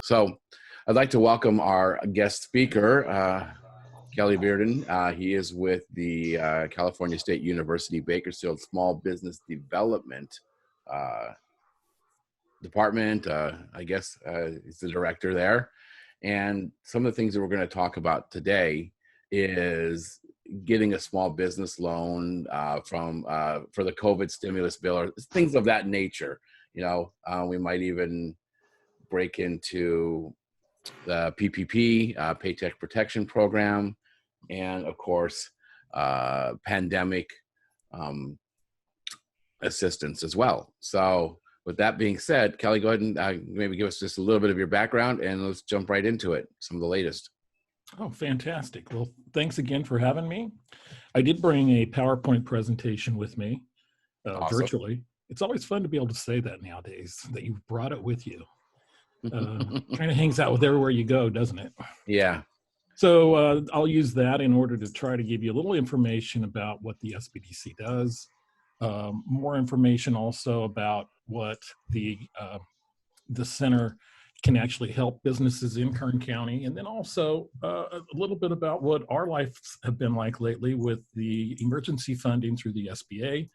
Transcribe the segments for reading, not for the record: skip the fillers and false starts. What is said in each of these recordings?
So I'd like to welcome our guest speaker, Kelly Bearden. He is with the California State University Bakersfield Small Business Development Department. I guess he's the director there. And some of the things that we're going to talk about today is getting a small business loan for the COVID stimulus bill, or things of that nature. You know, we might even break into the PPP, Paycheck Protection Program, and of course, pandemic assistance as well. So with that being said, Kelly, go ahead and maybe give us just a little bit of your background, and let's jump right into it, some of the latest. Oh, fantastic. Well, thanks again for having me. I did bring a PowerPoint presentation with me Awesome. virtually. It's always fun to be able to say that nowadays, that you've brought it with you. Kind of hangs out with everywhere you go, doesn't it? Yeah. So I'll use that in order to try to give you a little information about what the SBDC does. More information also about what the center can actually help businesses in Kern County, and then also a little bit about what our lives have been like lately with the emergency funding through the SBA,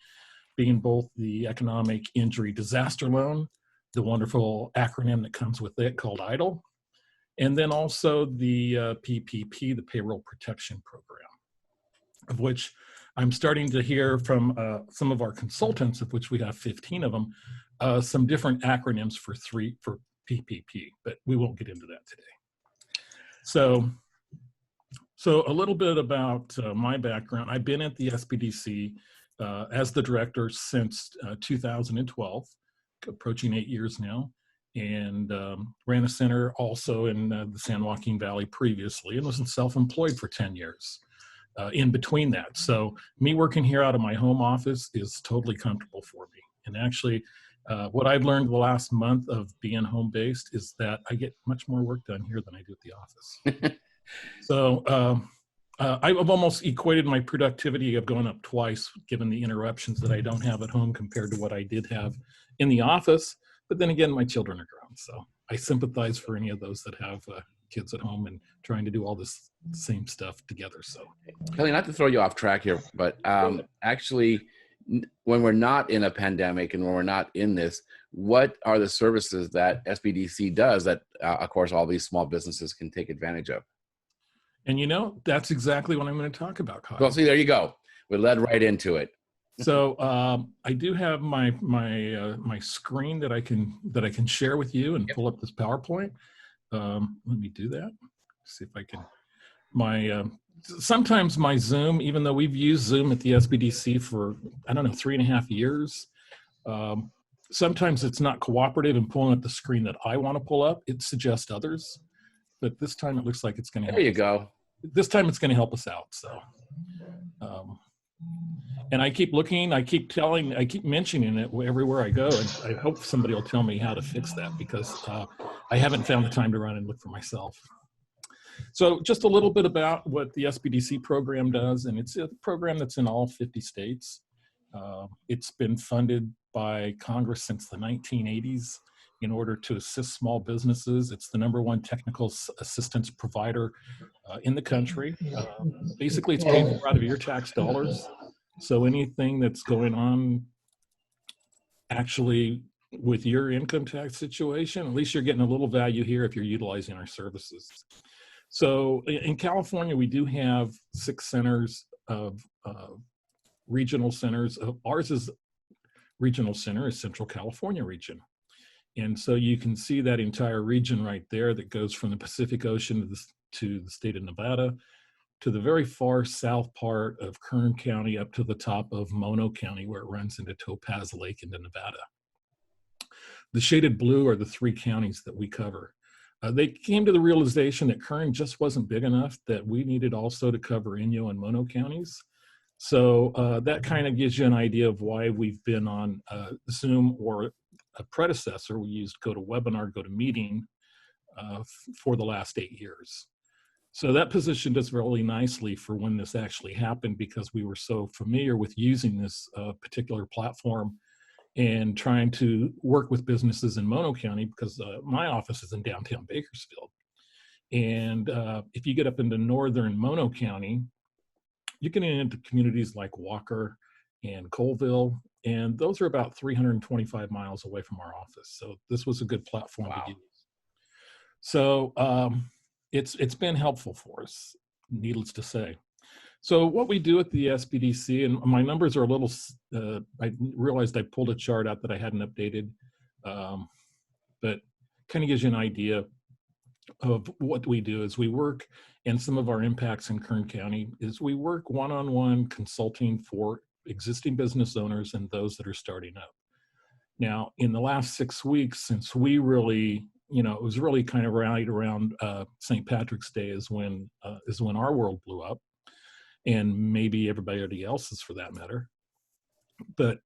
being both the Economic Injury Disaster Loan, the wonderful acronym that comes with it called EIDL, and then also the PPP, the Payroll Protection Program, of which I'm starting to hear from some of our consultants, of which we have 15 of them, some different acronyms for PPP, but we won't get into that today. So a little bit about my background. I've been at the SBDC as the director since 2012, approaching 8 years now, and ran a center also in the San Joaquin Valley previously, and was self-employed for 10 years in between that. So me working here out of my home office is totally comfortable for me. And actually, what I've learned the last month of being home-based is that I get much more work done here than I do at the office. So I've almost equated my productivity of going up twice, given the interruptions that I don't have at home compared to what I did have in the office. But then again, my children are grown, so I sympathize for any of those that have kids at home and trying to do all this same stuff together. So, Kelly, not to throw you off track here, but actually, when we're not in a pandemic and when we're not in this, what are the services that SBDC does that, of course, all these small businesses can take advantage of? And you know, that's exactly what I'm going to talk about, Kyle. Well, see, there you go. We led right into it. So I do have my screen that I can share with you and pull up this PowerPoint. Let me do that. See if I can. Sometimes my Zoom, even though we've used Zoom at the SBDC for, I don't know, 3.5 years, sometimes it's not cooperative in pulling up the screen that I want to pull up. It suggests others, but this time it looks like it's going to help. There you go. This time it's going to help us out. So, and I keep looking, I keep mentioning it everywhere I go, and I hope somebody will tell me how to fix that, because I haven't found the time to run and look for myself. So just a little bit about what the SBDC program does, and it's a program that's in all 50 states. It's been funded by Congress since the 1980s in order to assist small businesses. It's the #1 technical assistance provider in the country. Basically, it's paid for out of your tax dollars. So anything that's going on actually with your income tax situation, at least you're getting a little value here if you're utilizing our services. So in California, we do have 6 centers of regional centers. Ours is regional center is Central California region. And so you can see that entire region right there that goes from the Pacific Ocean to the state of Nevada, to the very far south part of Kern County up to the top of Mono County, where it runs into Topaz Lake into Nevada. The shaded blue are the 3 counties that we cover. They came to the realization that Kern just wasn't big enough, that we needed also to cover Inyo and Mono counties. So that kind of gives you an idea of why we've been on Zoom, or a predecessor. We used GoToWebinar, GoToMeeting for the last 8 years. So that positioned us really nicely for when this actually happened, because we were so familiar with using this particular platform and trying to work with businesses in Mono County, because my office is in downtown Bakersfield. And if you get up into northern Mono County, you get into communities like Walker and Colville, and those are about 325 miles away from our office. So this was a good platform to use. So it's been helpful for us, needless to say. So what we do at the SBDC, and my numbers are a little, I realized I pulled a chart out that I hadn't updated, but kind of gives you an idea of what we do. Is we work, and some of our impacts in Kern County is we work one-on-one consulting for existing business owners and those that are starting up. Now, in the last 6 weeks, since we really, it was really kind of right around St. Patrick's Day is when our world blew up, and maybe everybody else's for that matter. But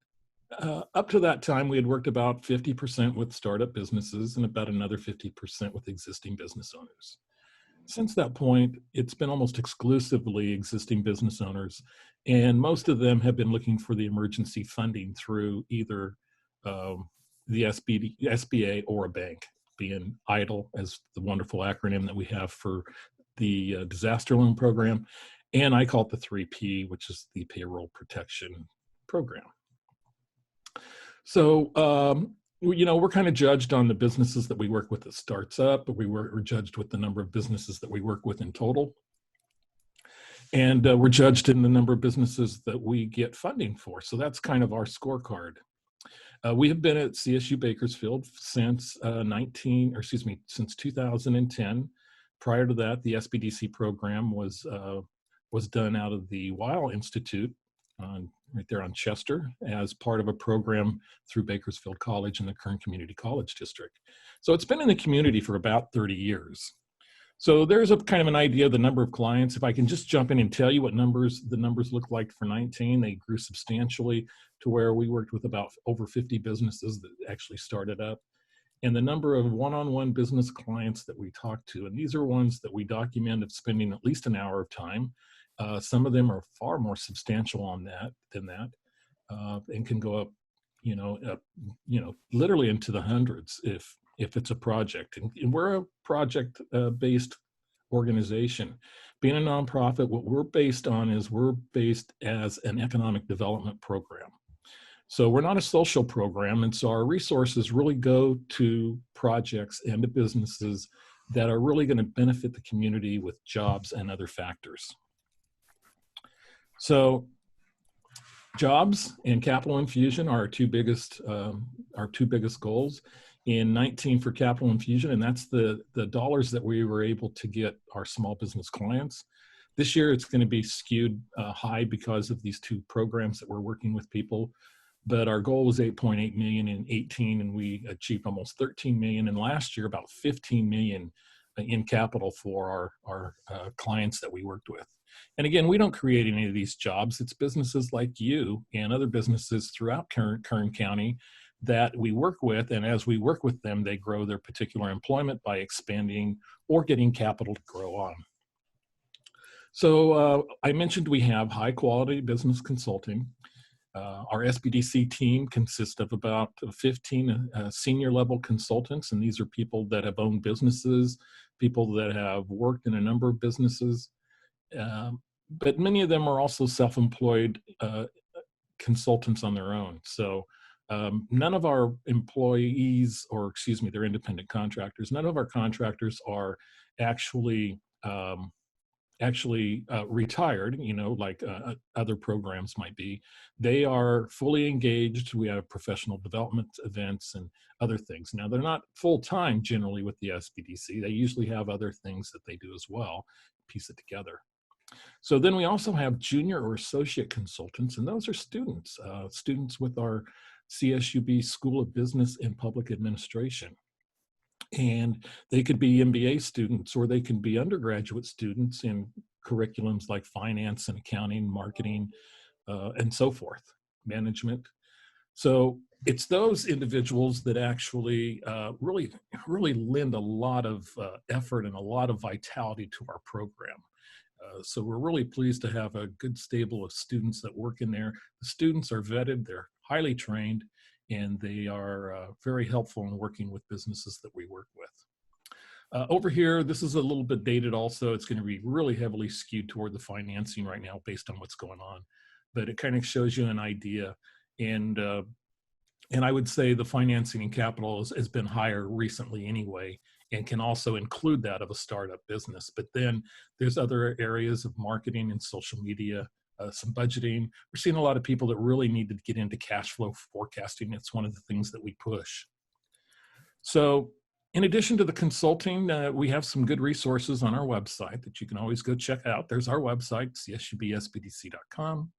up to that time, we had worked about 50% with startup businesses and about another 50% with existing business owners. Since that point, it's been almost exclusively existing business owners, and most of them have been looking for the emergency funding through either the SBA or a bank, being EIDL as the wonderful acronym that we have for the disaster loan program, and I call it the 3P, which is the payroll protection program. So, we're kind of judged on the businesses that we work with that starts up, but we're judged with the number of businesses that we work with in total. And we're judged in the number of businesses that we get funding for. So that's kind of our scorecard. We have been at CSU Bakersfield since since 2010. Prior to that, the SBDC program was done out of the Weil Institute right there on Chester as part of a program through Bakersfield College and the Kern Community College District. So it's been in the community for about 30 years. So there's a kind of an idea of the number of clients. If I can just jump in and tell you what the numbers look like for 19, they grew substantially to where we worked with about over 50 businesses that actually started up. And the number of one-on-one business clients that we talk to, and these are ones that we document of spending at least an hour of time. Some of them are far more substantial than that, and can go up, literally into the hundreds if it's a project. And we're a project-based organization. Being a nonprofit, what we're based on is we're based as an economic development program. So we're not a social program, and so our resources really go to projects and to businesses that are really going to benefit the community with jobs and other factors. So jobs and capital infusion are our two biggest goals. In 19 for capital infusion, and that's the dollars that we were able to get our small business clients. This year it's going to be skewed high because of these two programs that we're working with people. But our goal was 8.8 million in 18, and we achieved almost 13 million. And last year, about 15 million in capital for our clients that we worked with. And again, we don't create any of these jobs. It's businesses like you and other businesses throughout Kern County that we work with. And as we work with them, they grow their particular employment by expanding or getting capital to grow on. So I mentioned we have high quality business consulting. Our SBDC team consists of about 15 senior level consultants, and these are people that have owned businesses, people that have worked in a number of businesses, but many of them are also self-employed consultants on their own. So none of our employees, or excuse me, they're independent contractors, none of our contractors are actually retired, like other programs might be. They are fully engaged. We have professional development events and other things. Now, they're not full-time generally with the SBDC. They usually have other things that they do as well, piece it together. So then we also have junior or associate consultants, and those are students with our CSUB School of Business and Public Administration. And they could be MBA students, or they can be undergraduate students in curriculums like finance and accounting, marketing, and so forth, management. So it's those individuals that actually really lend a lot of effort and a lot of vitality to our program. So we're really pleased to have a good stable of students that work in there. The students are vetted, they're highly trained, and they are very helpful in working with businesses that we work with. Over here, this is a little bit dated also. It's going to be really heavily skewed toward the financing right now based on what's going on, but it kind of shows you an idea. And I would say the financing and capital has been higher recently anyway, and can also include that of a startup business. But then there's other areas of marketing and social media, some budgeting. We're seeing a lot of people that really need to get into cash flow forecasting. It's one of the things that we push. So in addition to the consulting, we have some good resources on our website that you can always go check out. There's our website, csubsbdc.com.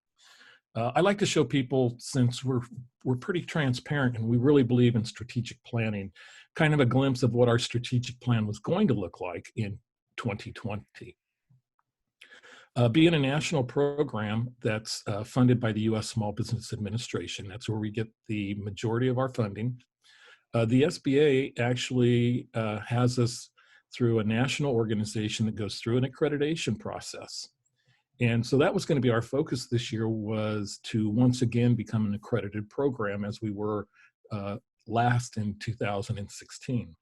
I like to show people, since we're pretty transparent and we really believe in strategic planning, kind of a glimpse of what our strategic plan was going to look like in 2020. Being a national program that's funded by the U.S. Small Business Administration, that's where we get the majority of our funding. The SBA actually has us through a national organization that goes through an accreditation process. And so that was going to be our focus this year, was to once again become an accredited program as we were last in 2016.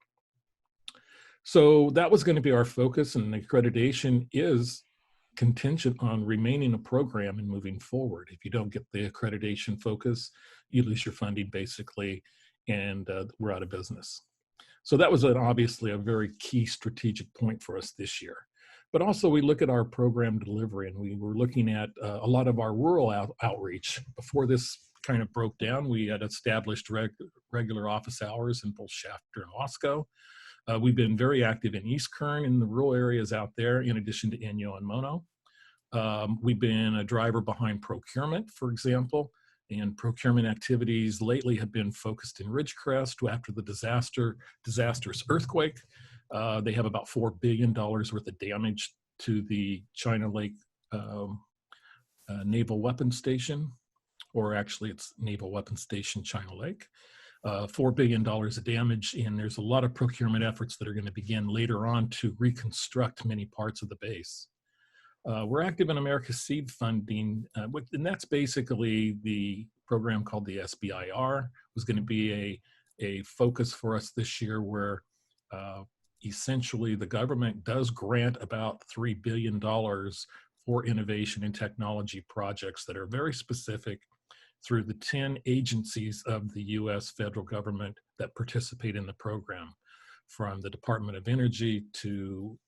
So that was going to be our focus, and the accreditation is contingent on remaining a program and moving forward. If you don't get the accreditation focus, you lose your funding basically, and we're out of business. So that was obviously a very key strategic point for us this year. But also we look at our program delivery, and we were looking at a lot of our rural outreach. Before this kind of broke down, we had established regular office hours in both Shafter and Wasco. We've been very active in East Kern in the rural areas out there, in addition to Inyo and Mono. We've been a driver behind procurement, for example, and procurement activities lately have been focused in Ridgecrest after the disastrous earthquake. They have about $4 billion worth of damage to the China Lake Naval Weapons Station, or actually it's Naval Weapons Station China Lake. $4 billion of damage, and there's a lot of procurement efforts that are going to begin later on to reconstruct many parts of the base. We're active in America's Seed funding, and that's basically the program called the SBIR. Was going to be a focus for us this year, where essentially the government does grant about $3 billion for innovation and technology projects that are very specific through the 10 agencies of the U.S. federal government that participate in the program, from the Department of Energy to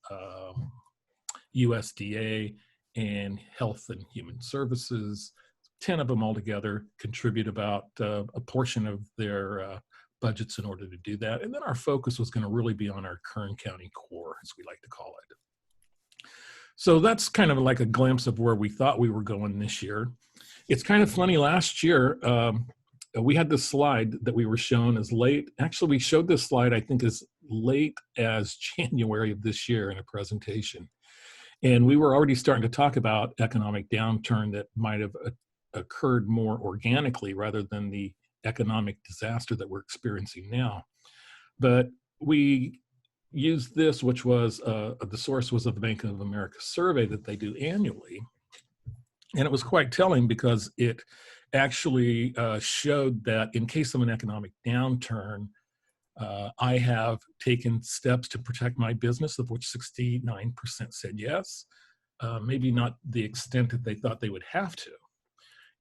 USDA and Health and Human Services. 10 of them altogether contribute about a portion of their budgets in order to do that. And then our focus was going to really be on our Kern County core, as we like to call it. So that's kind of like a glimpse of where we thought we were going this year. It's kind of funny, last year, we had this slide that we were shown as late. Actually, we showed this slide, I think, as late as January of this year in a presentation. And we were already starting to talk about economic downturn that might have occurred more organically rather than the economic disaster that we're experiencing now. But we used this, which was, the source was of the Bank of America survey that they do annually. And it was quite telling, because it actually showed that in case of an economic downturn, I have taken steps to protect my business, of which 69% said yes, maybe not the extent that they thought they would have to,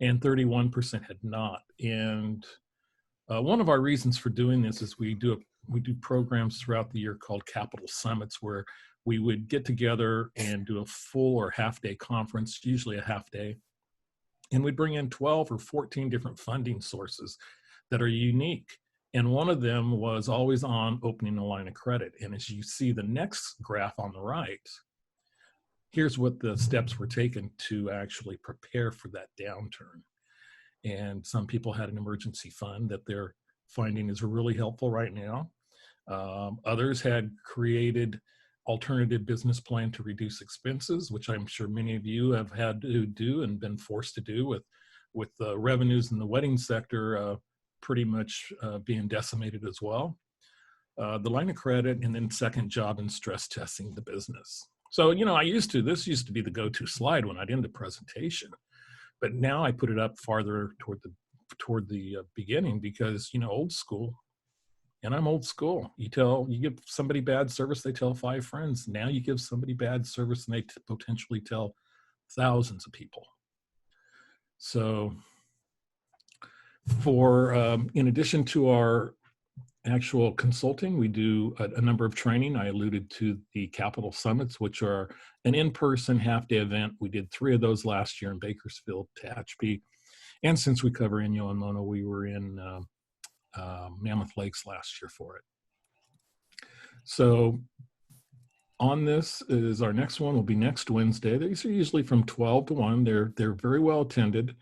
and 31% had not. And one of our reasons for doing this is we do programs throughout the year called Capital Summits, where we would get together and do a full or half-day conference, usually a half-day, and we'd bring in 12 or 14 different funding sources that are unique. And one of them was always on opening a line of credit. And as you see the next graph on the right, here's what the steps were taken to actually prepare for that downturn. And some people had an emergency fund that they're finding is really helpful right now. Others had created alternative business plan to reduce expenses, which I'm sure many of you have had to do and been forced to do with the revenues in the wedding sector pretty much being decimated as well. The line of credit, and then second job and stress testing the business. So, you know, this used to be the go-to slide when I did the presentation, but now I put it up farther toward the toward the beginning because, old school, and I'm old school. You give somebody bad service, they tell 5 friends. Now you give somebody bad service and they potentially tell thousands of people. So in addition to our actual consulting, we do a number of training. I alluded to the Capital Summits, which are an in-person half-day event. We did 3 of those last year in Bakersfield, Tehachapi. And since we cover Inyo and Mono, we were in Mammoth Lakes last year for it. So on this is our next one will be next Wednesday. These are usually from 12 to 1. They're very well attended.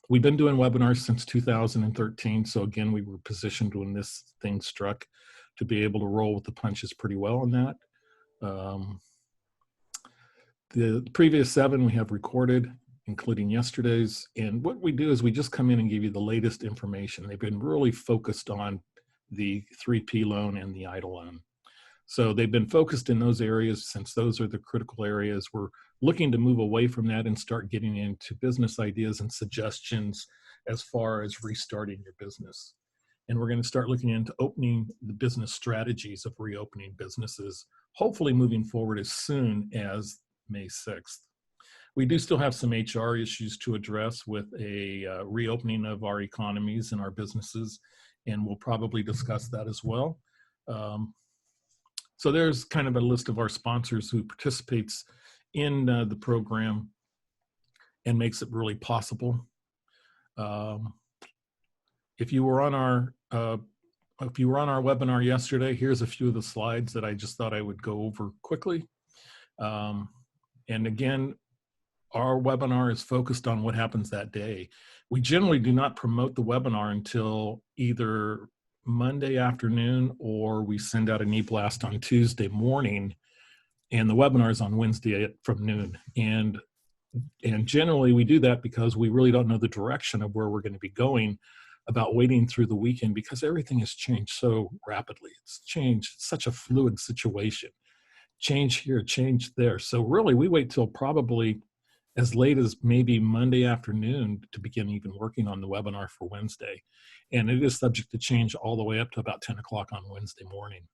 We've been doing webinars since 2013. So again, we were positioned when this thing struck to be able to roll with the punches pretty well on that. The previous 7 we have recorded, including yesterday's. And what we do is we just come in and give you the latest information. They've been really focused on the 3P loan and the EIDL loan. So they've been focused in those areas since those are the critical areas. We're looking to move away from that and start getting into business ideas and suggestions as far as restarting your business. And we're going to start looking into opening the business strategies of reopening businesses, hopefully moving forward as soon as May 6th. We do still have some HR issues to address with a reopening of our economies and our businesses, and we'll probably discuss that as well. So there's kind of a list of our sponsors who participates in the program and makes it really possible. If you were on our webinar yesterday, here's a few of the slides that I just thought I would go over quickly. And again, our webinar is focused on what happens that day. We generally do not promote the webinar until either Monday afternoon or we send out an e-blast on Tuesday morning, and the webinar is on Wednesday from noon. And generally we do that because we really don't know the direction of where we're going to be going about waiting through the weekend, because everything has changed so rapidly. It's changed, such a fluid situation. Change here, change there. So really we wait till probably as late as maybe Monday afternoon to begin even working on the webinar for Wednesday. And it is subject to change all the way up to about 10 o'clock on Wednesday morning.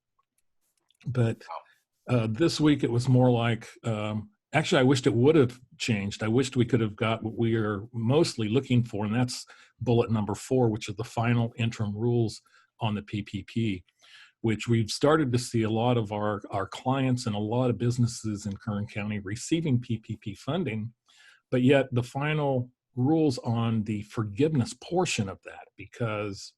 But this week it was more like, actually I wished it would have changed. I wished we could have got what we are mostly looking for, and that's bullet number 4, which are the final interim rules on the PPP, which we've started to see a lot of our clients and a lot of businesses in Kern County receiving PPP funding. But yet the final rules on the forgiveness portion of that, because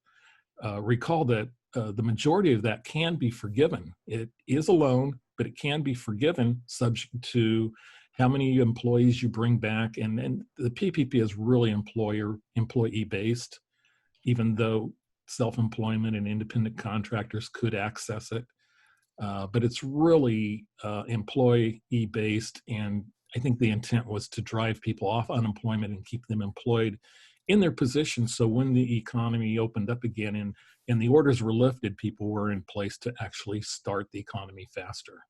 recall that the majority of that can be forgiven. It is a loan, but it can be forgiven subject to how many employees you bring back. And the PPP is really employee based, even though self-employment and independent contractors could access it. But it's really employee based, and I think the intent was to drive people off unemployment and keep them employed in their positions. So when the economy opened up again and the orders were lifted, people were in place to actually start the economy faster.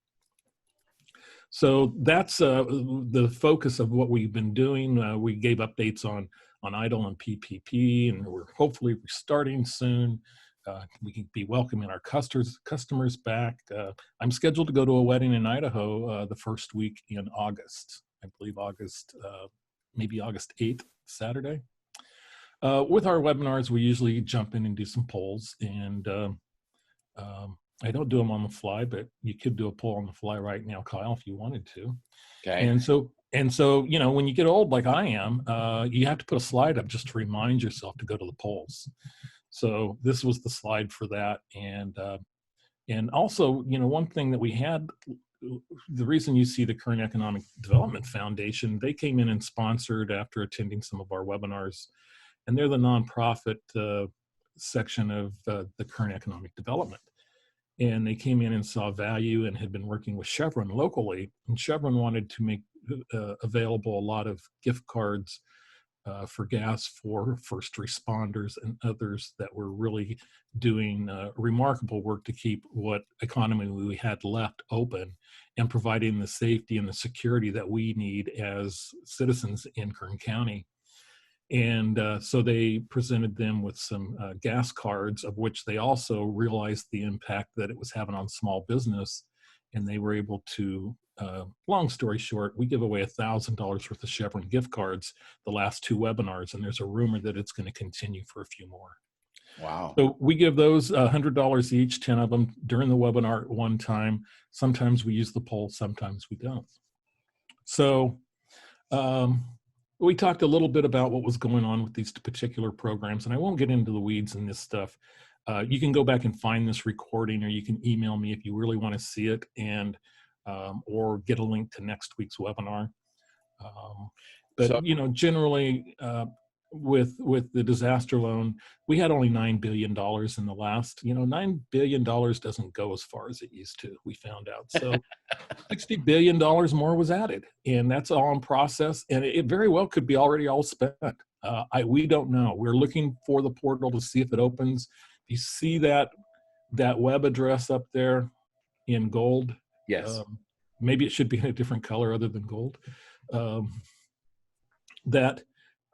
So that's the focus of what we've been doing. We gave updates on EIDL and PPP, and we're hopefully restarting soon. We can be welcoming our customers back. I'm scheduled to go to a wedding in Idaho the first week in August. I believe maybe August 8th, Saturday. With our webinars, we usually jump in and do some polls, and I don't do them on the fly, but you could do a poll on the fly right now, Kyle, if you wanted to. Okay. And so, when you get old like I am, you have to put a slide up just to remind yourself to go to the polls. So this was the slide for that. And also, one thing that we had, the reason you see the Kern Economic Development Foundation, they came in and sponsored after attending some of our webinars, and they're the nonprofit section of the Kern Economic Development. And they came in and saw value and had been working with Chevron locally. And Chevron wanted to make available a lot of gift cards for gas for first responders and others that were really doing remarkable work to keep what economy we had left open and providing the safety and the security that we need as citizens in Kern County. And so they presented them with some gas cards, of which they also realized the impact that it was having on small business. And they were able to, long story short, we give away $1,000 worth of Chevron gift cards the last 2 webinars, and there's a rumor that it's going to continue for a few more. Wow. So we give those $100 each, 10 of them during the webinar at one time. Sometimes we use the poll, sometimes we don't. So we talked a little bit about what was going on with these particular programs, and I won't get into the weeds in this stuff. You can go back and find this recording, or you can email me if you really want to see it, and or get a link to next week's webinar. But So, generally, with the disaster loan, we had only $9 billion in the last. $9 billion doesn't go as far as it used to. We found out. So $60 billion more was added, and that's all in process. And it very well could be already all spent. We don't know. We're looking for the portal to see if it opens. You see that web address up there in gold? yes. Maybe it should be in a different color other than gold. That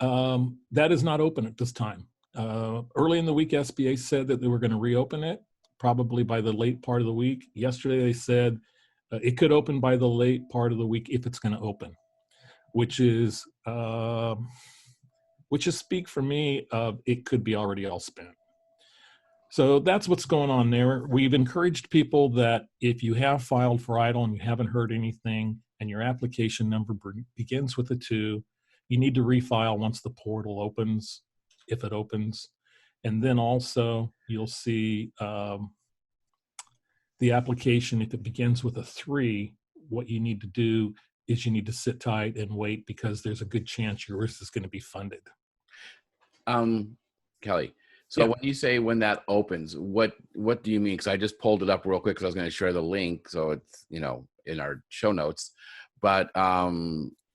is not open at this time. Early in the week, SBA said that they were going to reopen it, probably by the late part of the week. Yesterday, they said it could open by the late part of the week if it's going to open, which is speak for me of it could be already all spent. So that's what's going on there. We've encouraged people that if you have filed for EIDL and you haven't heard anything and your application number begins with a 2, you need to refile once the portal opens, if it opens. And then also you'll see the application, if it begins with a 3, what you need to do is you need to sit tight and wait, because there's a good chance your risk is going to be funded. Kelly, so Yeah. when you say when that opens, what do you mean? Because I just pulled it up real quick because I was going to share the link, so it's in our show notes. But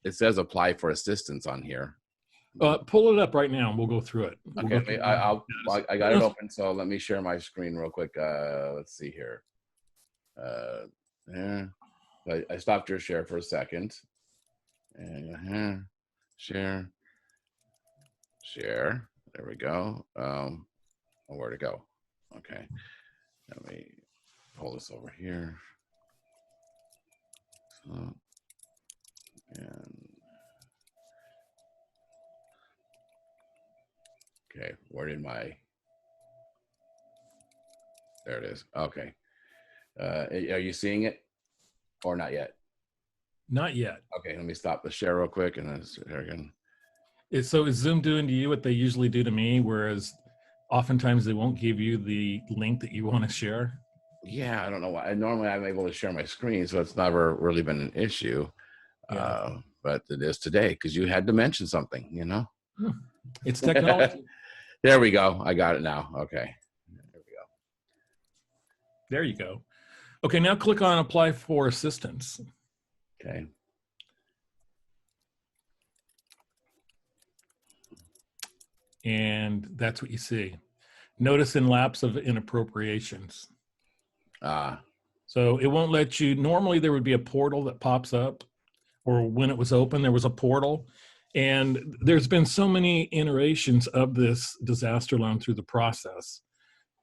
it says apply for assistance on here. Pull it up right now and we'll go through it. Okay, I got it open, so let me share my screen real quick. Let's see here. There. I stopped your share for a second. And share. There we go. Where to go? Okay. Let me pull this over here. So, and okay, where did there it is. Okay. Are you seeing it or not yet? Not yet. Okay, let me stop the share real quick and then share again. So is Zoom doing to you what they usually do to me, whereas oftentimes they won't give you the link that you want to share? Yeah, I don't know why. Normally I'm able to share my screen, so it's never really been an issue. Yeah. But it is today because you had to mention something, It's technology. There we go. I got it now. Okay. There we go. There you go. Okay, now click on apply for assistance. Okay. And that's what you see. Notice in lapse of inappropriations. So it won't let you, normally there would be a portal that pops up, or when it was open, there was a portal. And there's been so many iterations of this disaster loan through the process.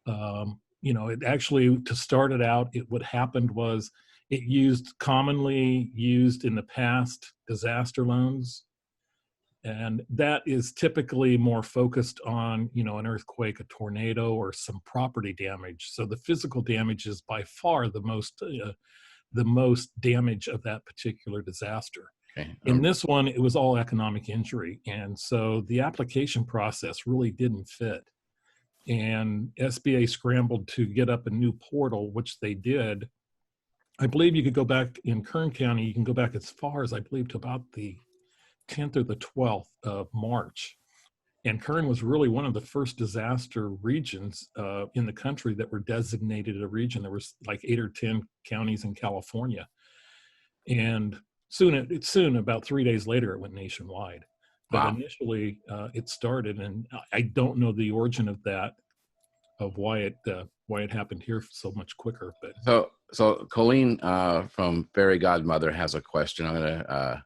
It actually, to start it out, what happened was it commonly used in the past disaster loans. And that is typically more focused on, an earthquake, a tornado, or some property damage. So the physical damage is by far the most damage of that particular disaster. Okay. In this one, it was all economic injury. And so the application process really didn't fit. And SBA scrambled to get up a new portal, which they did. I believe you could go back in Kern County, you can go back as far as, I believe, to about the 10th or the 12th of March. And Kern was really one of the first disaster regions in the country that were designated a region. There was like 8 or 10 counties in California. And soon, about 3 days later, it went nationwide. But wow. Initially, it started, and I don't know the origin of that, of why it happened here so much quicker. But so Colleen from Fairy Godmother has a question. I'm going to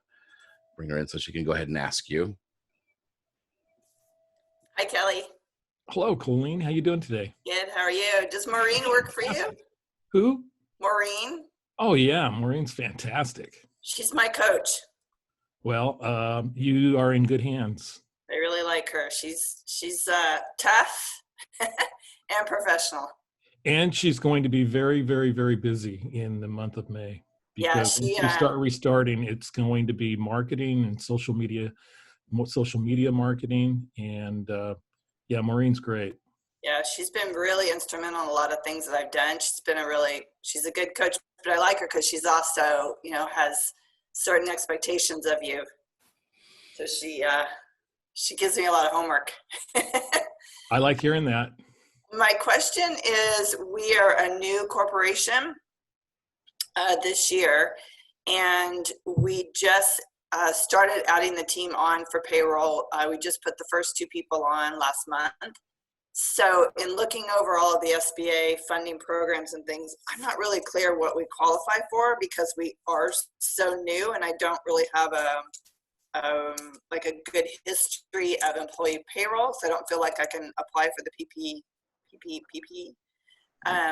bring her in so she can go ahead and ask you. Hi, Kelly. Hello, Colleen. How you doing today? Good. How are you? Does Maureen work for you? Fantastic. Who? Maureen? Oh, yeah. Maureen's fantastic. She's my coach. Well, you are in good hands. I really like her. She's tough and professional. And she's going to be very, very, very busy in the month of May. Yeah, Because once we start restarting, it's going to be marketing and social media marketing. And yeah, Maureen's great. Yeah, she's been really instrumental in a lot of things that I've done. She's a good coach, but I like her because she's also, has certain expectations of you. So she gives me a lot of homework. I like hearing that. My question is, we are a new corporation this year, and we just started adding the team on for payroll. We just put the first 2 people on last month. So in looking over all of the SBA funding programs and things, I'm not really clear what we qualify for because we are so new, and I don't really have a good history of employee payroll. So I don't feel like I can apply for the PP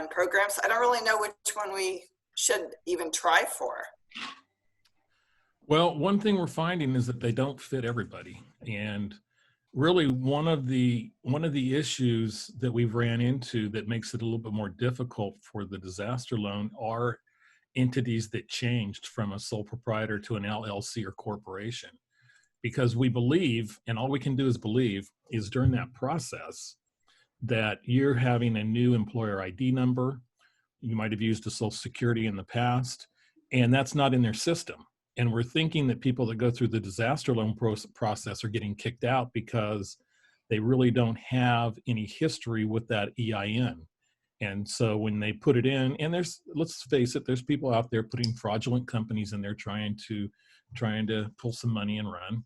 programs. I don't really know which one we should even try for. Well, one thing we're finding is that they don't fit everybody. And really one of the issues that we've ran into that makes it a little bit more difficult for the disaster loan are entities that changed from a sole proprietor to an LLC or corporation. Because we believe, and all we can do is believe, is during that process that you're having a new employer ID number. You might have used a Social Security in the past, and that's not in their system. And we're thinking that people that go through the disaster loan process are getting kicked out because they really don't have any history with that EIN. And so when they put it in, and let's face it, there's people out there putting fraudulent companies in there trying to pull some money and run.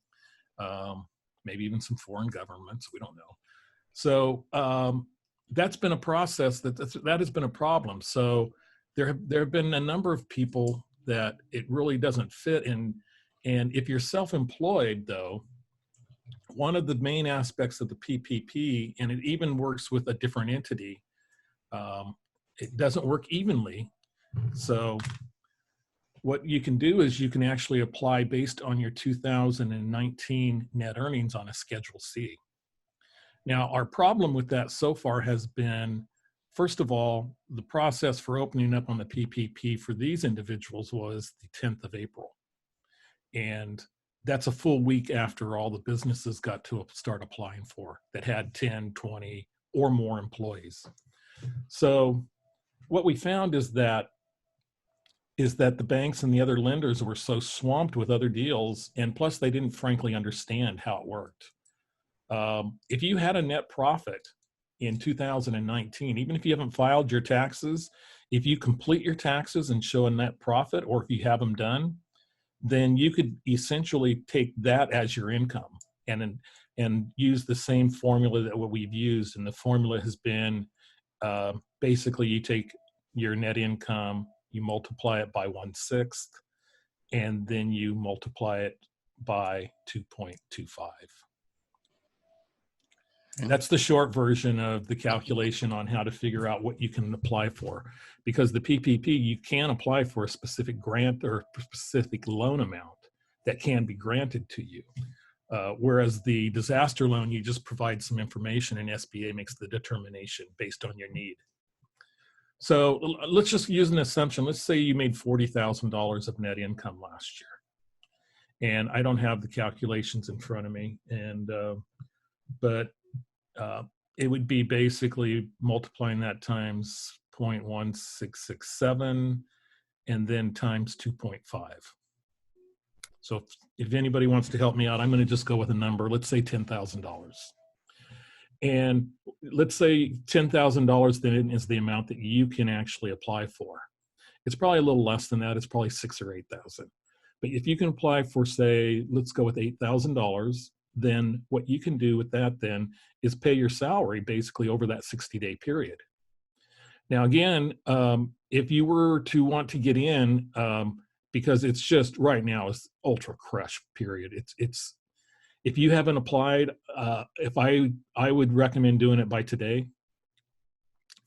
Maybe even some foreign governments, we don't know. So that's been a process that has been a problem. So there have been a number of people that it really doesn't fit in. And if you're self-employed, though, one of the main aspects of the PPP, and it even works with a different entity, it doesn't work evenly. So what you can do is you can actually apply based on your 2019 net earnings on a Schedule C. Now, our problem with that so far has been, first of all, the process for opening up on the PPP for these individuals was the 10th of April. And that's a full week after all the businesses got to start applying for that had 10, 20 or more employees. So what we found is that the banks and the other lenders were so swamped with other deals, and plus they didn't frankly understand how it worked. If you had a net profit in 2019, even if you haven't filed your taxes, if you complete your taxes and show a net profit, or if you have them done, then you could essentially take that as your income and use the same formula that what we've used. And the formula has been basically you take your net income, you multiply it by 1/6, and then you multiply it by 2.25. That's the short version of the calculation on how to figure out what you can apply for. Because the PPP, you can apply for a specific grant or specific loan amount that can be granted to you. Whereas the disaster loan, you just provide some information and SBA makes the determination based on your need. So let's just use an assumption. Let's say you made $40,000 of net income last year. And I don't have the calculations in front of me, but it would be basically multiplying that times 0.1667 and then times 2.5. So if anybody wants to help me out, I'm going to just go with a number. Let's say $10,000. And let's say $10,000 then is the amount that you can actually apply for. It's probably a little less than that. It's probably $6,000 or $8,000. But if you can apply for, say, let's go with $8,000, then what you can do with that then is pay your salary basically over that 60-day period. Now, again, if you were to want to get in, because it's just right now is ultra crush period. If you haven't applied, if I would recommend doing it by today.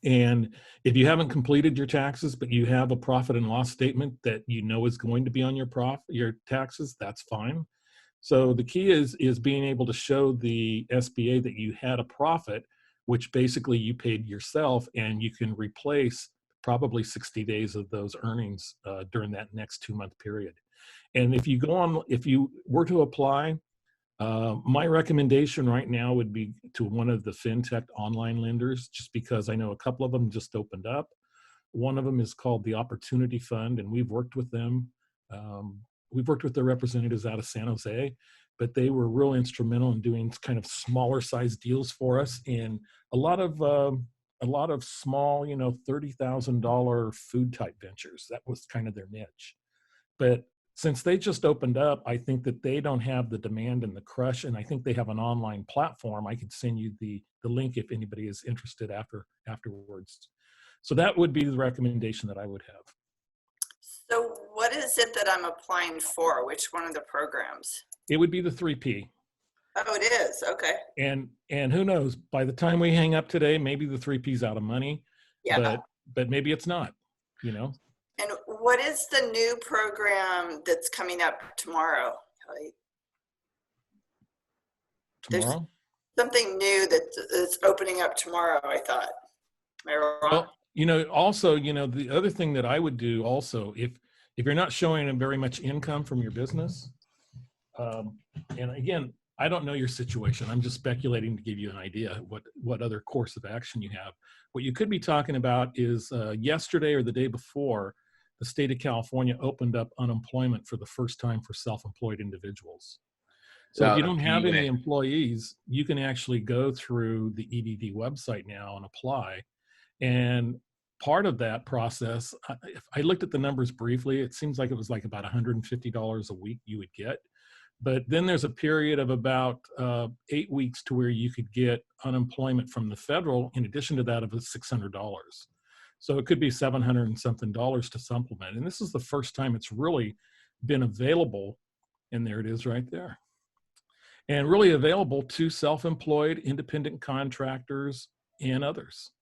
And if you haven't completed your taxes, but you have a profit and loss statement that you know is going to be on your taxes, that's fine. So the key is being able to show the SBA that you had a profit, which basically you paid yourself, and you can replace probably 60 days of those earnings during that next 2-month period. And if you were to apply, my recommendation right now would be to one of the fintech online lenders, just because I know a couple of them just opened up. One of them is called the Opportunity Fund, and we've worked with them. We've worked with their representatives out of San Jose, but they were real instrumental in doing kind of smaller size deals for us, and a lot of small, $30,000 food type ventures. That was kind of their niche. But since they just opened up, I think that they don't have the demand and the crush, and I think they have an online platform. I could send you the link if anybody is interested afterwards. So that would be the recommendation that I would have. So what is it that I'm applying for? Which one of the programs? It would be the 3P. Oh, it is. Okay. And who knows, by the time we hang up today, maybe the 3P's out of money, Yeah. but maybe it's not, And what is the new program that's coming up tomorrow, Kelly? Tomorrow? There's something new that's opening up tomorrow, I thought. Am I wrong? Well, also, the other thing that I would do also, if you're not showing very much income from your business, and again, I don't know your situation. I'm just speculating to give you an idea what other course of action you have. What you could be talking about is yesterday or the day before, the state of California opened up unemployment for the first time for self-employed individuals. So if you don't have any employees, you can actually go through the EDD website now and apply. And part of that process, if I looked at the numbers briefly, it seems like it was like about $150 a week you would get. But then there's a period of about 8 weeks to where you could get unemployment from the federal, in addition to that of $600. So it could be $700 and something to supplement. And this is the first time it's really been available. And there it is right there. And really available to self-employed, independent contractors, and others.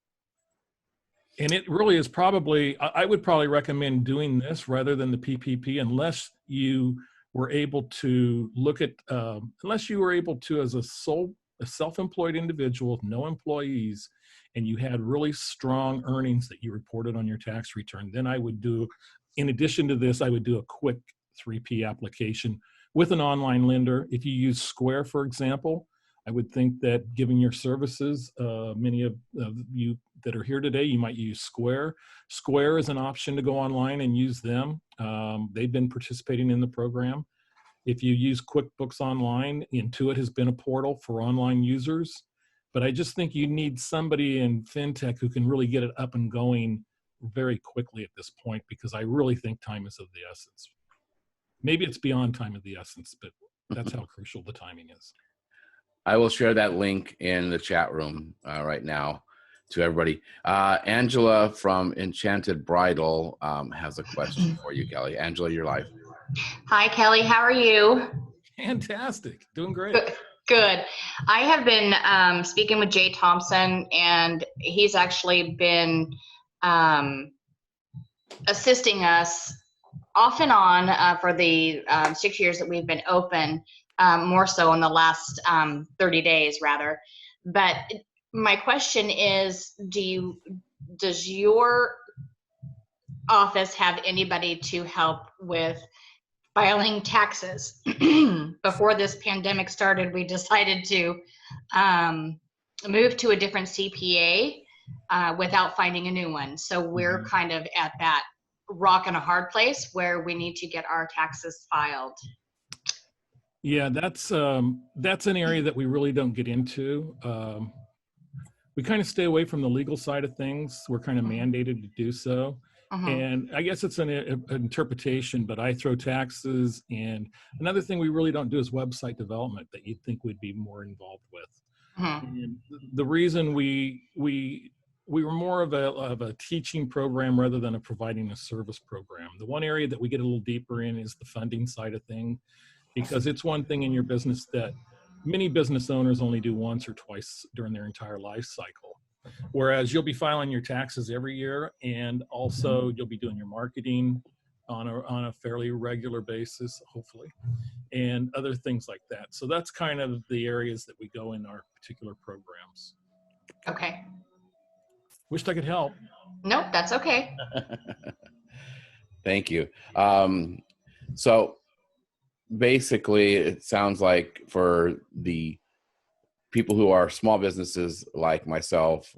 And it really is I would probably recommend doing this rather than the PPP, unless you were able to as a self-employed individual with no employees, and you had really strong earnings that you reported on your tax return. Then I would do, in addition to this, I would do a quick 3P application with an online lender. If you use Square, for example, I would think that given your services, many of you that are here today, you might use Square. Square is an option to go online and use them. They've been participating in the program. If you use QuickBooks Online, Intuit has been a portal for online users. But I just think you need somebody in FinTech who can really get it up and going very quickly at this point, because I really think time is of the essence. Maybe it's beyond time of the essence, but that's how crucial the timing is. I will share that link in the chat room right now to everybody. Angela from Enchanted Bridal has a question for you, Kelly. Angela, you're live. Hi, Kelly. How are you? Fantastic. Doing great. Good. I have been speaking with Jay Thompson, and he's actually been assisting us off and on for the 6 years that we've been open, more so in the last 30 days, rather. But my question is, does your office have anybody to help with filing taxes? Before this pandemic started, we decided to move to a different CPA without finding a new one. So we're kind of at that rock and a hard place where we need to get our taxes filed. Yeah, that's an area that we really don't get into. We kind of stay away from the legal side of things. We're kind of mandated to do so. And I guess it's an interpretation, but I throw taxes. And another thing we really don't do is website development that you'd think we'd be more involved with. And the reason we were more of a teaching program rather than providing a service program. The one area that we get a little deeper in is the funding side of things, because it's one thing in your business that many business owners only do once or twice during their entire life cycle. Whereas you'll be filing your taxes every year, and also you'll be doing your marketing on a fairly regular basis, hopefully, and other things like that. So that's kind of the areas that we go in our particular programs. Okay. Wished I could help. Nope, that's okay. Thank you. So basically, it sounds like for the people who are small businesses like myself,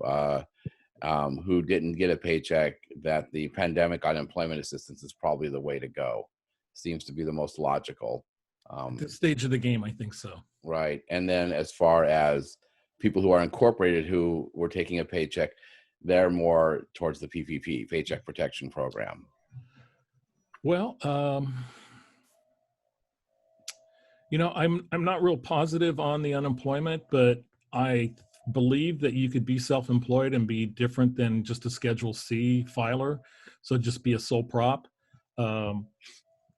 who didn't get a paycheck, that the pandemic unemployment assistance is probably the way to go. Seems to be the most logical. At this stage of the game, I think so. Right. And then as far as people who are incorporated who were taking a paycheck, they're more towards the PPP, Paycheck Protection Program. Well, you know, I'm not real positive on the unemployment, but I believe that you could be self-employed and be different than just a Schedule C filer. So just be a sole prop. I'm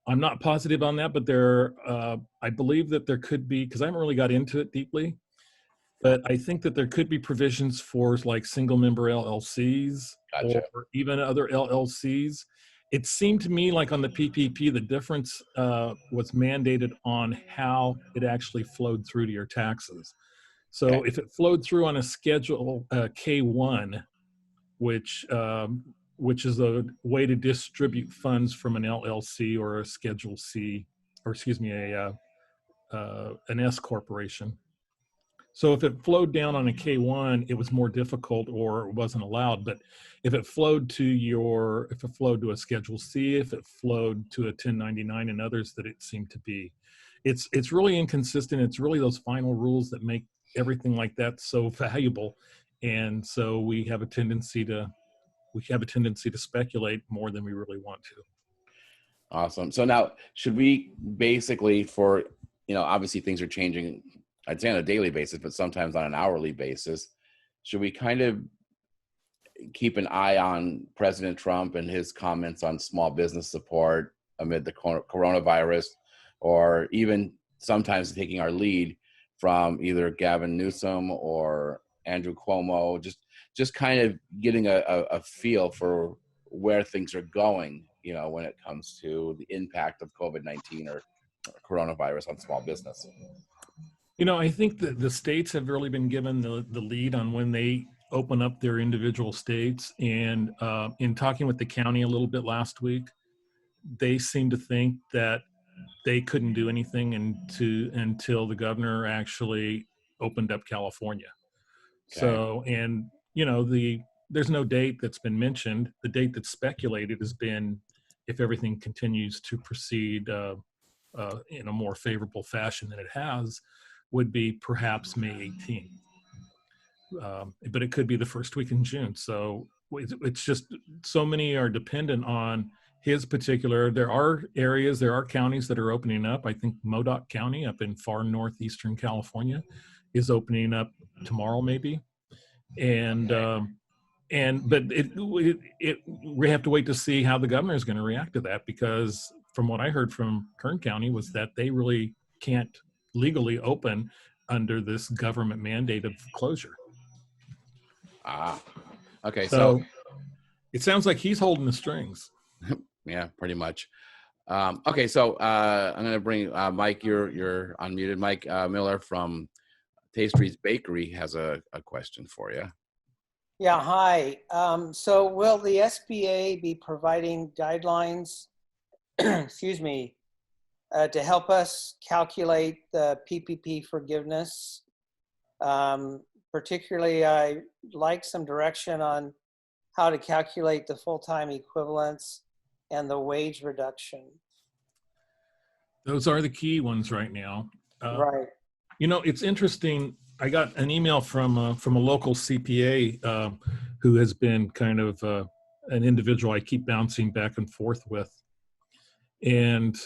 not positive on that, but I believe that there could be, because I haven't really got into it deeply, but I think that there could be provisions for like single member LLCs. Gotcha. Or even other LLCs. It seemed to me like on the PPP, the difference was mandated on how it actually flowed through to your taxes. So Okay. if it flowed through on a Schedule K1, which is a way to distribute funds from an LLC or a Schedule C, or excuse me, an S corporation. So if it flowed down on a K1, it was more difficult or it wasn't allowed. But if it flowed to a Schedule C, if it flowed to a 1099 and others that it seemed to be, it's really inconsistent. It's really those final rules that make everything like that so valuable. And so we have a tendency to speculate more than we really want to. Awesome. So now, should we basically, obviously things are changing, I'd say on a daily basis, but sometimes on an hourly basis, should we kind of keep an eye on President Trump and his comments on small business support amid the coronavirus, or even sometimes taking our lead from either Gavin Newsom or Andrew Cuomo, just kind of getting a feel for where things are going, when it comes to the impact of COVID-19 or coronavirus on small business? I think that the states have really been given the lead on when they open up their individual states. And in talking with the county a little bit last week, they seem to think that they couldn't do anything until the governor actually opened up California. Okay. So, and there's no date that's been mentioned. The date that's speculated has been if everything continues to proceed in a more favorable fashion than it has, would be perhaps May 18th. But it could be the first week in June. So it's just so many are dependent on his particular. There are counties that are opening up. I think Modoc County up in far northeastern California is opening up tomorrow, maybe. And but we have to wait to see how the governor is going to react to that, because from what I heard from Kern County was that they really can't legally open under this government mandate of closure. Okay. So it sounds like he's holding the strings. Yeah, pretty much. Okay, so I'm going to bring Mike. You're unmuted. Mike Miller from Tastries Bakery has a question for you. Yeah, hi. So will the SBA be providing guidelines, excuse me, to help us calculate the PPP forgiveness? Particularly, I like some direction on how to calculate the full-time equivalents and the wage reduction. Those are the key ones right now. Right. It's interesting. I got an email from a local CPA who has been kind of an individual I keep bouncing back and forth with. And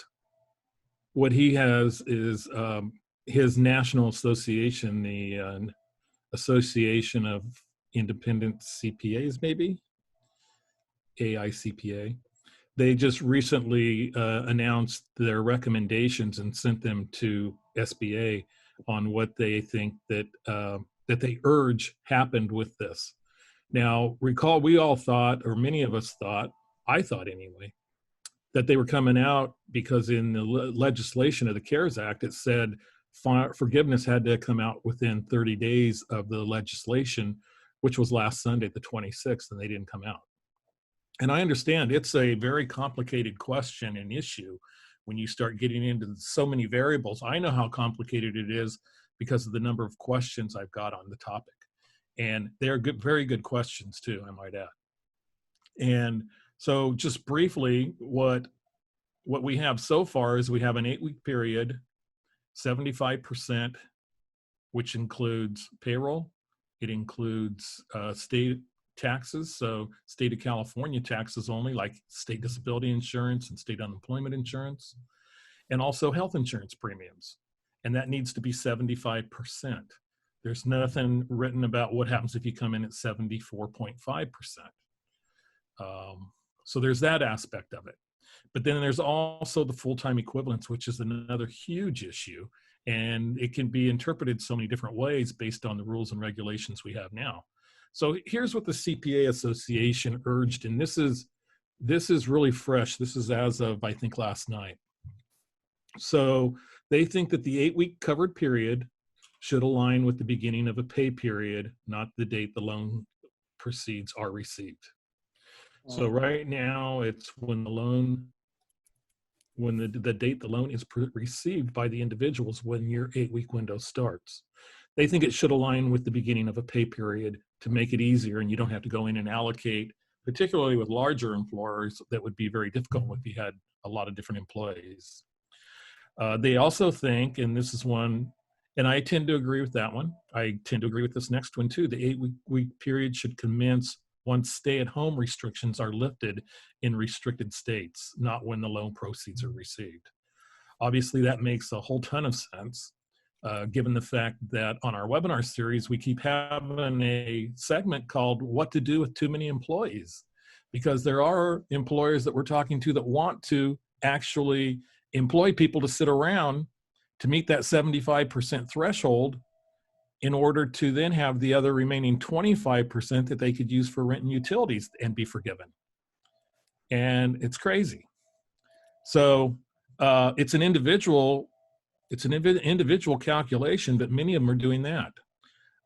what he has is his national association, the Association of Independent CPAs, maybe, AICPA. They just recently announced their recommendations and sent them to SBA on what they think that that they urge happened with this. Now, recall, we all thought, or many of us thought, I thought anyway, that they were coming out because in the legislation of the CARES Act, it said forgiveness had to come out within 30 days of the legislation, which was last Sunday, the 26th, and they didn't come out. And I understand it's a very complicated question and issue when you start getting into so many variables. I know how complicated it is because of the number of questions I've got on the topic. And they're good, very good questions too, I might add. And so just briefly, what we have so far is we have an 8-week period, 75%, which includes payroll. It includes state taxes, so state of California taxes only, like state disability insurance and state unemployment insurance, and also health insurance premiums. And that needs to be 75%. There's nothing written about what happens if you come in at 74.5%. So there's that aspect of it. But then there's also the full-time equivalence, which is another huge issue. And it can be interpreted so many different ways based on the rules and regulations we have now. So here's what the CPA Association urged, and this is really fresh. This is as of, I think, last night. So they think that the 8-week covered period should align with the beginning of a pay period, not the date the loan proceeds are received. So right now, it's when the date the loan is received by the individuals when your 8-week window starts. They think it should align with the beginning of a pay period to make it easier, and you don't have to go in and allocate, particularly with larger employers. That would be very difficult if you had a lot of different employees. They also think, and this is one, and I tend to agree with that one. I tend to agree with this next one too. The 8-week period should commence once stay-at-home restrictions are lifted in restricted states, not when the loan proceeds are received. Obviously, that makes a whole ton of sense, given the fact that on our webinar series, we keep having a segment called What to Do with Too Many Employees, because there are employers that we're talking to that want to actually employ people to sit around to meet that 75% threshold in order to then have the other remaining 25% that they could use for rent and utilities and be forgiven. And it's crazy. So it's an individual calculation, but many of them are doing that.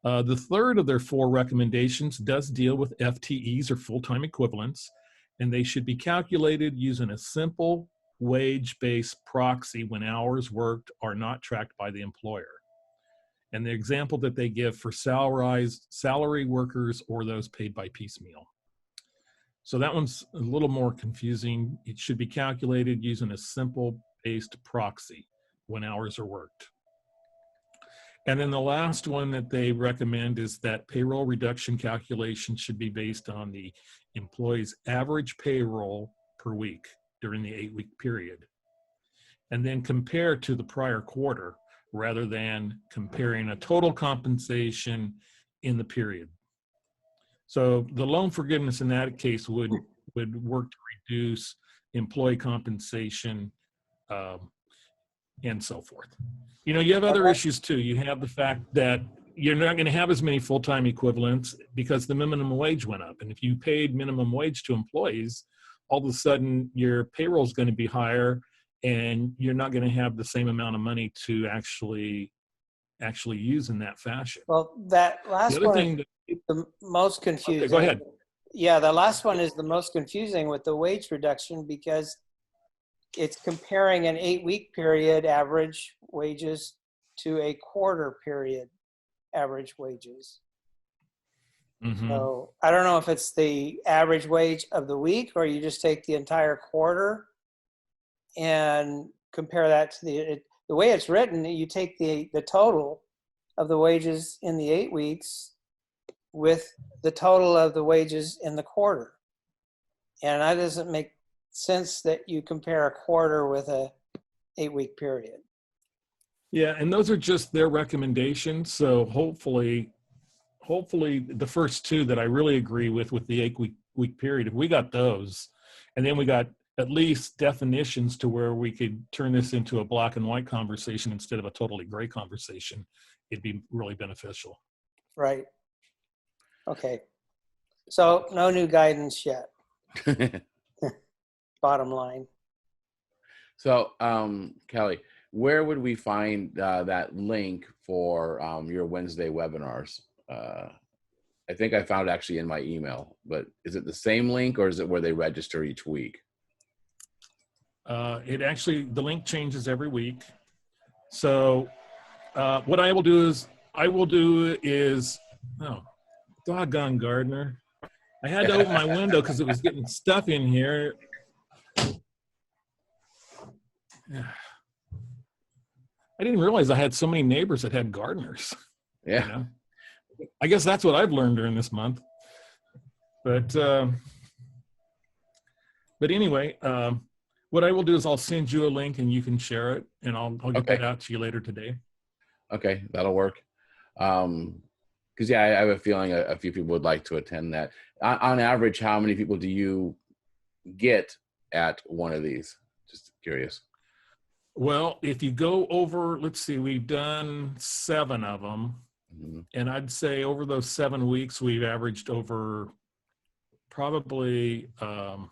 The third of their 4 recommendations does deal with FTEs or full-time equivalents, and they should be calculated using a simple wage-based proxy when hours worked are not tracked by the employer. And the example that they give for salary workers or those paid by piecemeal. So that one's a little more confusing. It should be calculated using a simple based proxy when hours are worked. And then the last one that they recommend is that payroll reduction calculation should be based on the employee's average payroll per week during the 8-week period, and then compare to the prior quarter, rather than comparing a total compensation in the period. So the loan forgiveness in that case would work to reduce employee compensation and so forth. You know, you have other issues too. You have the fact that you're not going to have as many full-time equivalents because the minimum wage went up. And if you paid minimum wage to employees, all of a sudden your payroll is going to be higher, and you're not going to have the same amount of money to actually use in that fashion. Well, that last one is the most confusing. Okay, go ahead. Yeah, the last one is the most confusing with the wage reduction, because it's comparing an 8-week period average wages to a quarter period average wages. Mm-hmm. So I don't know if it's the average wage of the week, or you just take the entire quarter and compare that to the way it's written. You take the total of the wages in the 8 weeks with the total of the wages in the quarter. And that doesn't make sense that you compare a quarter with a 8-week period. Yeah, and those are just their recommendations. So hopefully the first 2 that I really agree with the 8-week period, if we got those, and then we got at least definitions to where we could turn this into a black and white conversation instead of a totally gray conversation, it'd be really beneficial. Right. Okay. So no new guidance yet, bottom line. So, Kelly, where would we find that link for your Wednesday webinars? I think I found it actually in my email, but is it the same link or is it where they register each week? The link changes every week. So what I will do is, oh, doggone Gardner. I had to open my window because it was getting stuff in here. I didn't realize I had so many neighbors that had gardeners. Yeah. You know? I guess that's what I've learned during this month. But anyway, what I will do is I'll send you a link and you can share it, and I'll get that out to you later today. Okay, that'll work. Because yeah, I have a feeling a few people would like to attend that. On average, how many people do you get at one of these? Just curious. Well, if you go over, let's see, we've done 7 of them. Mm-hmm. And I'd say over those 7 weeks, we've averaged over probably, of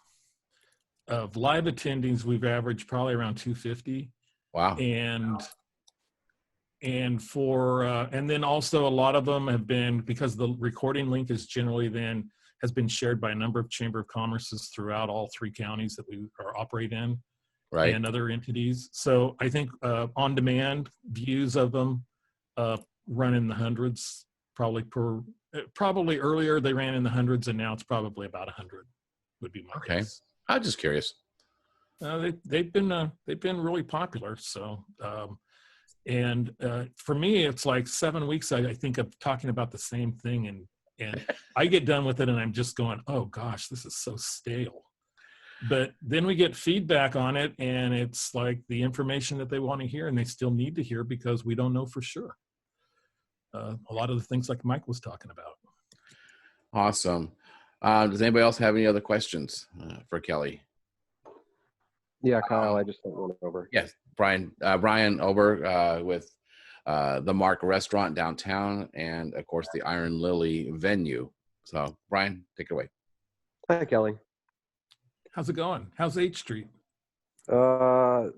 live attendings, we've averaged probably around 250. Wow. And for, and then also a lot of them have been, because the recording link is generally then has been shared by a number of Chamber of Commerces throughout all 3 counties that we operate in. Right. And other entities. So I think on-demand views of them run in the hundreds, probably earlier they ran in the hundreds, and now it's probably about 100 would be my guess. I'm just curious. They've been really popular. So and for me, it's like 7 weeks. I think of talking about the same thing, and I get done with it, and I'm just going, oh gosh, this is so stale. But then we get feedback on it, and it's like the information that they want to hear, and they still need to hear because we don't know for sure. A lot of the things like Mike was talking about. Awesome. Does anybody else have any other questions for Kelly? Yeah, Kyle, I just sent one over. Yes, Brian over with the Mark Restaurant downtown, and of course the Iron Lily venue. So Brian, take it away. Hi, Kelly. How's it going? How's H Street? The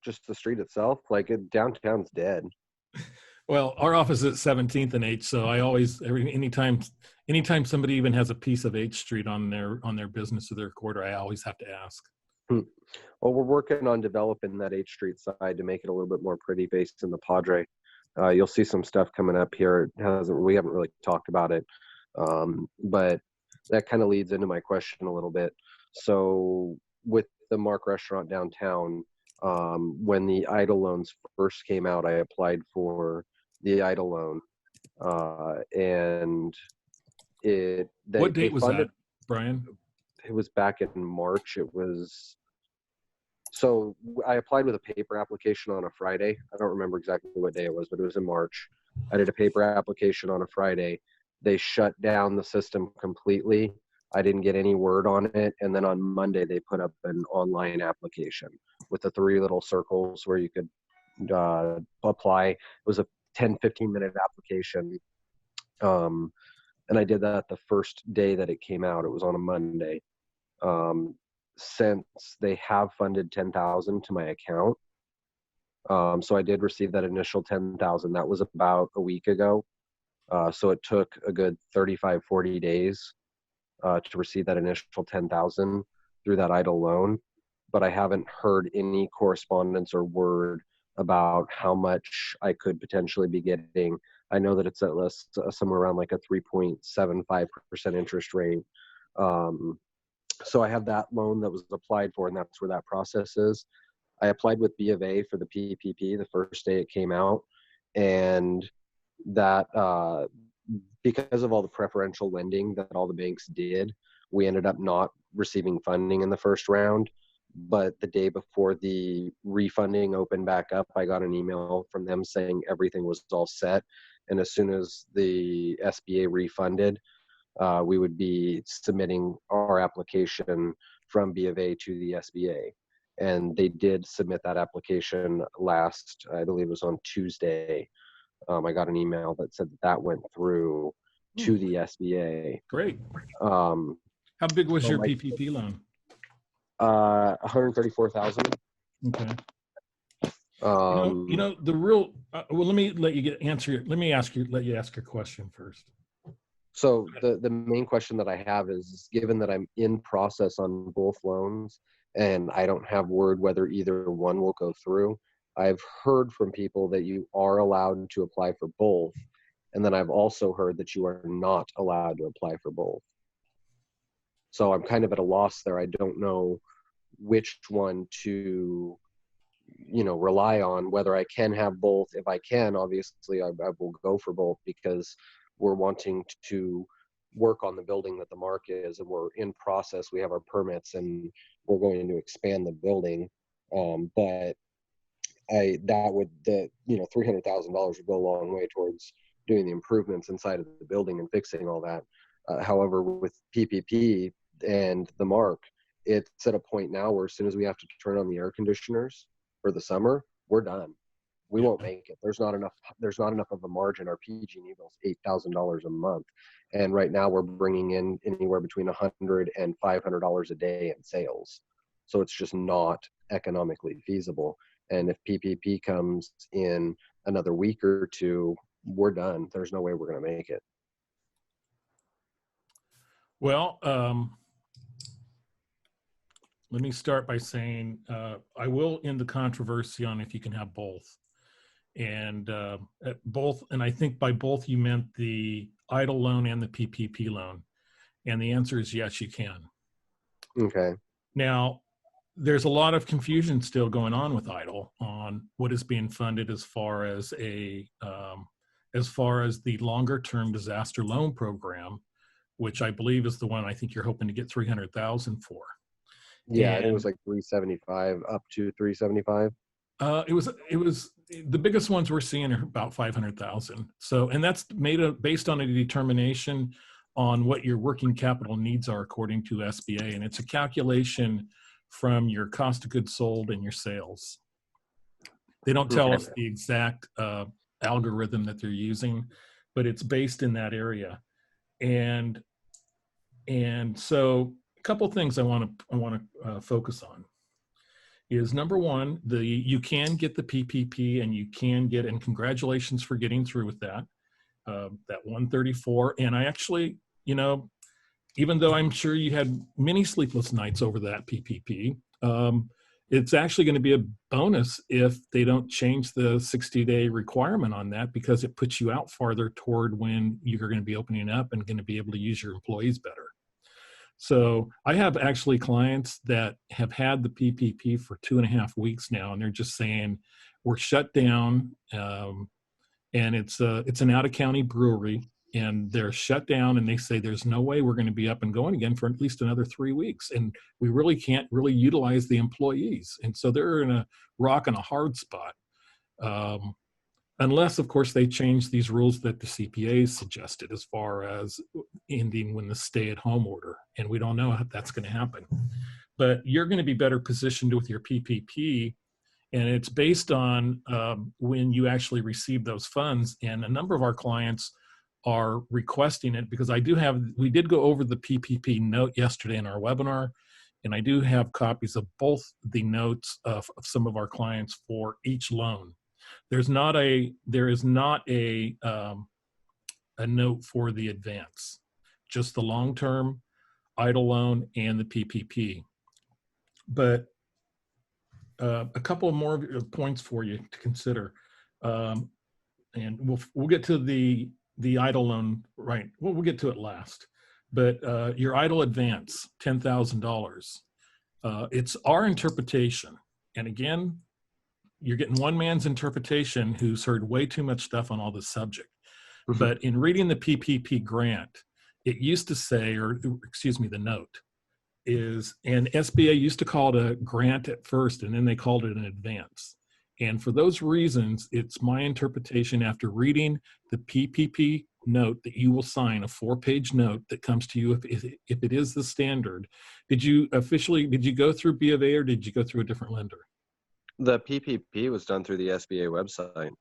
just the street itself, like downtown's dead. Well, our office is at 17th and H, so I always anytime somebody even has a piece of H Street on their business or their quarter, I always have to ask. Well, we're working on developing that H Street side to make it a little bit more pretty based in the Padre. You'll see some stuff coming up here. We haven't really talked about it, but that kind of leads into my question a little bit. So with the Mark Restaurant downtown, when the EIDL loans first came out, I applied for the EIDL loan. And what date was that, Brian? It was back in March. So I applied with a paper application on a Friday. I don't remember exactly what day it was, but it was in March. I did a paper application on a Friday. They shut down the system completely. I didn't get any word on it. And then on Monday, they put up an online application with the 3 little circles where you could apply. It was a 10, 15-minute application. And I did that the first day that it came out. It was on a Monday. Since they have funded $10,000 to my account. So I did receive that initial $10,000. That was about a week ago. So it took a good 35, 40 days to receive that initial $10,000 through that EIDL loan. But I haven't heard any correspondence or word about how much I could potentially be getting. I know that it's at least somewhere around like a 3.75% interest rate. So I have that loan that was applied for, and that's where that process is. I applied with B of A for the PPP the first day it came out, and that because of all the preferential lending that all the banks did, we ended up not receiving funding in the first round. But the day before the refunding opened back up, I got an email from them saying everything was all set. And as soon as the SBA refunded, we would be submitting our application from B of A to the SBA. And they did submit that application last, I believe it was on Tuesday. I got an email that said that went through to the SBA. Great. Um, How big was so your my- PPP loan? 134,000. Okay. The real, well, let me let you let me let you ask your question first. So the main question that I have is, given that I'm in process on both loans and I don't have word whether either one will go through, I've heard from people that you are allowed to apply for both. And then I've also heard that you are not allowed to apply for both. So I'm kind of at a loss there. I don't know which one to, rely on, whether I can have both. If I can, obviously I will go for both, because we're wanting to work on the building that the mark is, and we're in process. We have our permits and we're going to expand the building. But $300,000 would go a long way towards doing the improvements inside of the building and fixing all that. However, with PPP and the mark, it's at a point now where as soon as we have to turn on the air conditioners for the summer, we're done. We won't make it. There's not enough of a margin. Our PG&E bill's $8,000 a month. And right now we're bringing in anywhere between $100 and $500 a day in sales. So it's just not economically feasible. And if PPP comes in another week or two, we're done. There's no way we're going to make it. Well, let me start by saying I will end the controversy on if you can have both. And and I think by both you meant the EIDL loan and the PPP loan. And the answer is yes, you can. Okay. Now, there's a lot of confusion still going on with EIDL on what is being funded as far as the longer-term disaster loan program, which I believe is the one I think you're hoping to get $300,000 for. Yeah, it was like 375 up to 375. It was the biggest ones we're seeing are about 500,000. So, and that's based on a determination on what your working capital needs are according to SBA, and it's a calculation from your cost of goods sold and your sales. They don't tell us the exact algorithm that they're using, but it's based in that area. And so a couple things I want to focus on is, number one, you can get the PPP, and you can get, and congratulations for getting through with that 134. And I actually, even though I'm sure you had many sleepless nights over that PPP, it's actually going to be a bonus if they don't change the 60-day requirement on that, because it puts you out farther toward when you're going to be opening up and going to be able to use your employees better. So I have actually clients that have had the PPP for 2.5 weeks now, and they're just saying, we're shut down, and it's an out-of-county brewery, and they're shut down, and they say there's no way we're going to be up and going again for at least another 3 weeks, and we really can't really utilize the employees. And so they're in a rock and a hard spot, unless, of course, they change these rules that the CPAs suggested as far as ending when the stay-at-home order, and we don't know if that's going to happen. But you're going to be better positioned with your PPP, and it's based on when you actually receive those funds. And a number of our clients are requesting it, because we did go over the PPP note yesterday in our webinar, and I do have copies of both the notes of some of our clients for each loan. There is not a note for the advance, just the long-term EIDL loan and the PPP. But a couple more points for you to consider, and we'll get to the EIDL loan, right? We'll get to it last. But your EIDL advance, $10,000. It's our interpretation, and again, you're getting one man's interpretation who's heard way too much stuff on all this subject. Mm-hmm. But in reading the PPP grant, it used to say, the note is, and SBA used to call it a grant at first, and then they called it an advance. And for those reasons, it's my interpretation after reading the PPP note that you will sign, a 4-page note that comes to you if it is the standard. Did you go through B of A or did you go through a different lender? The PPP was done through the SBA website.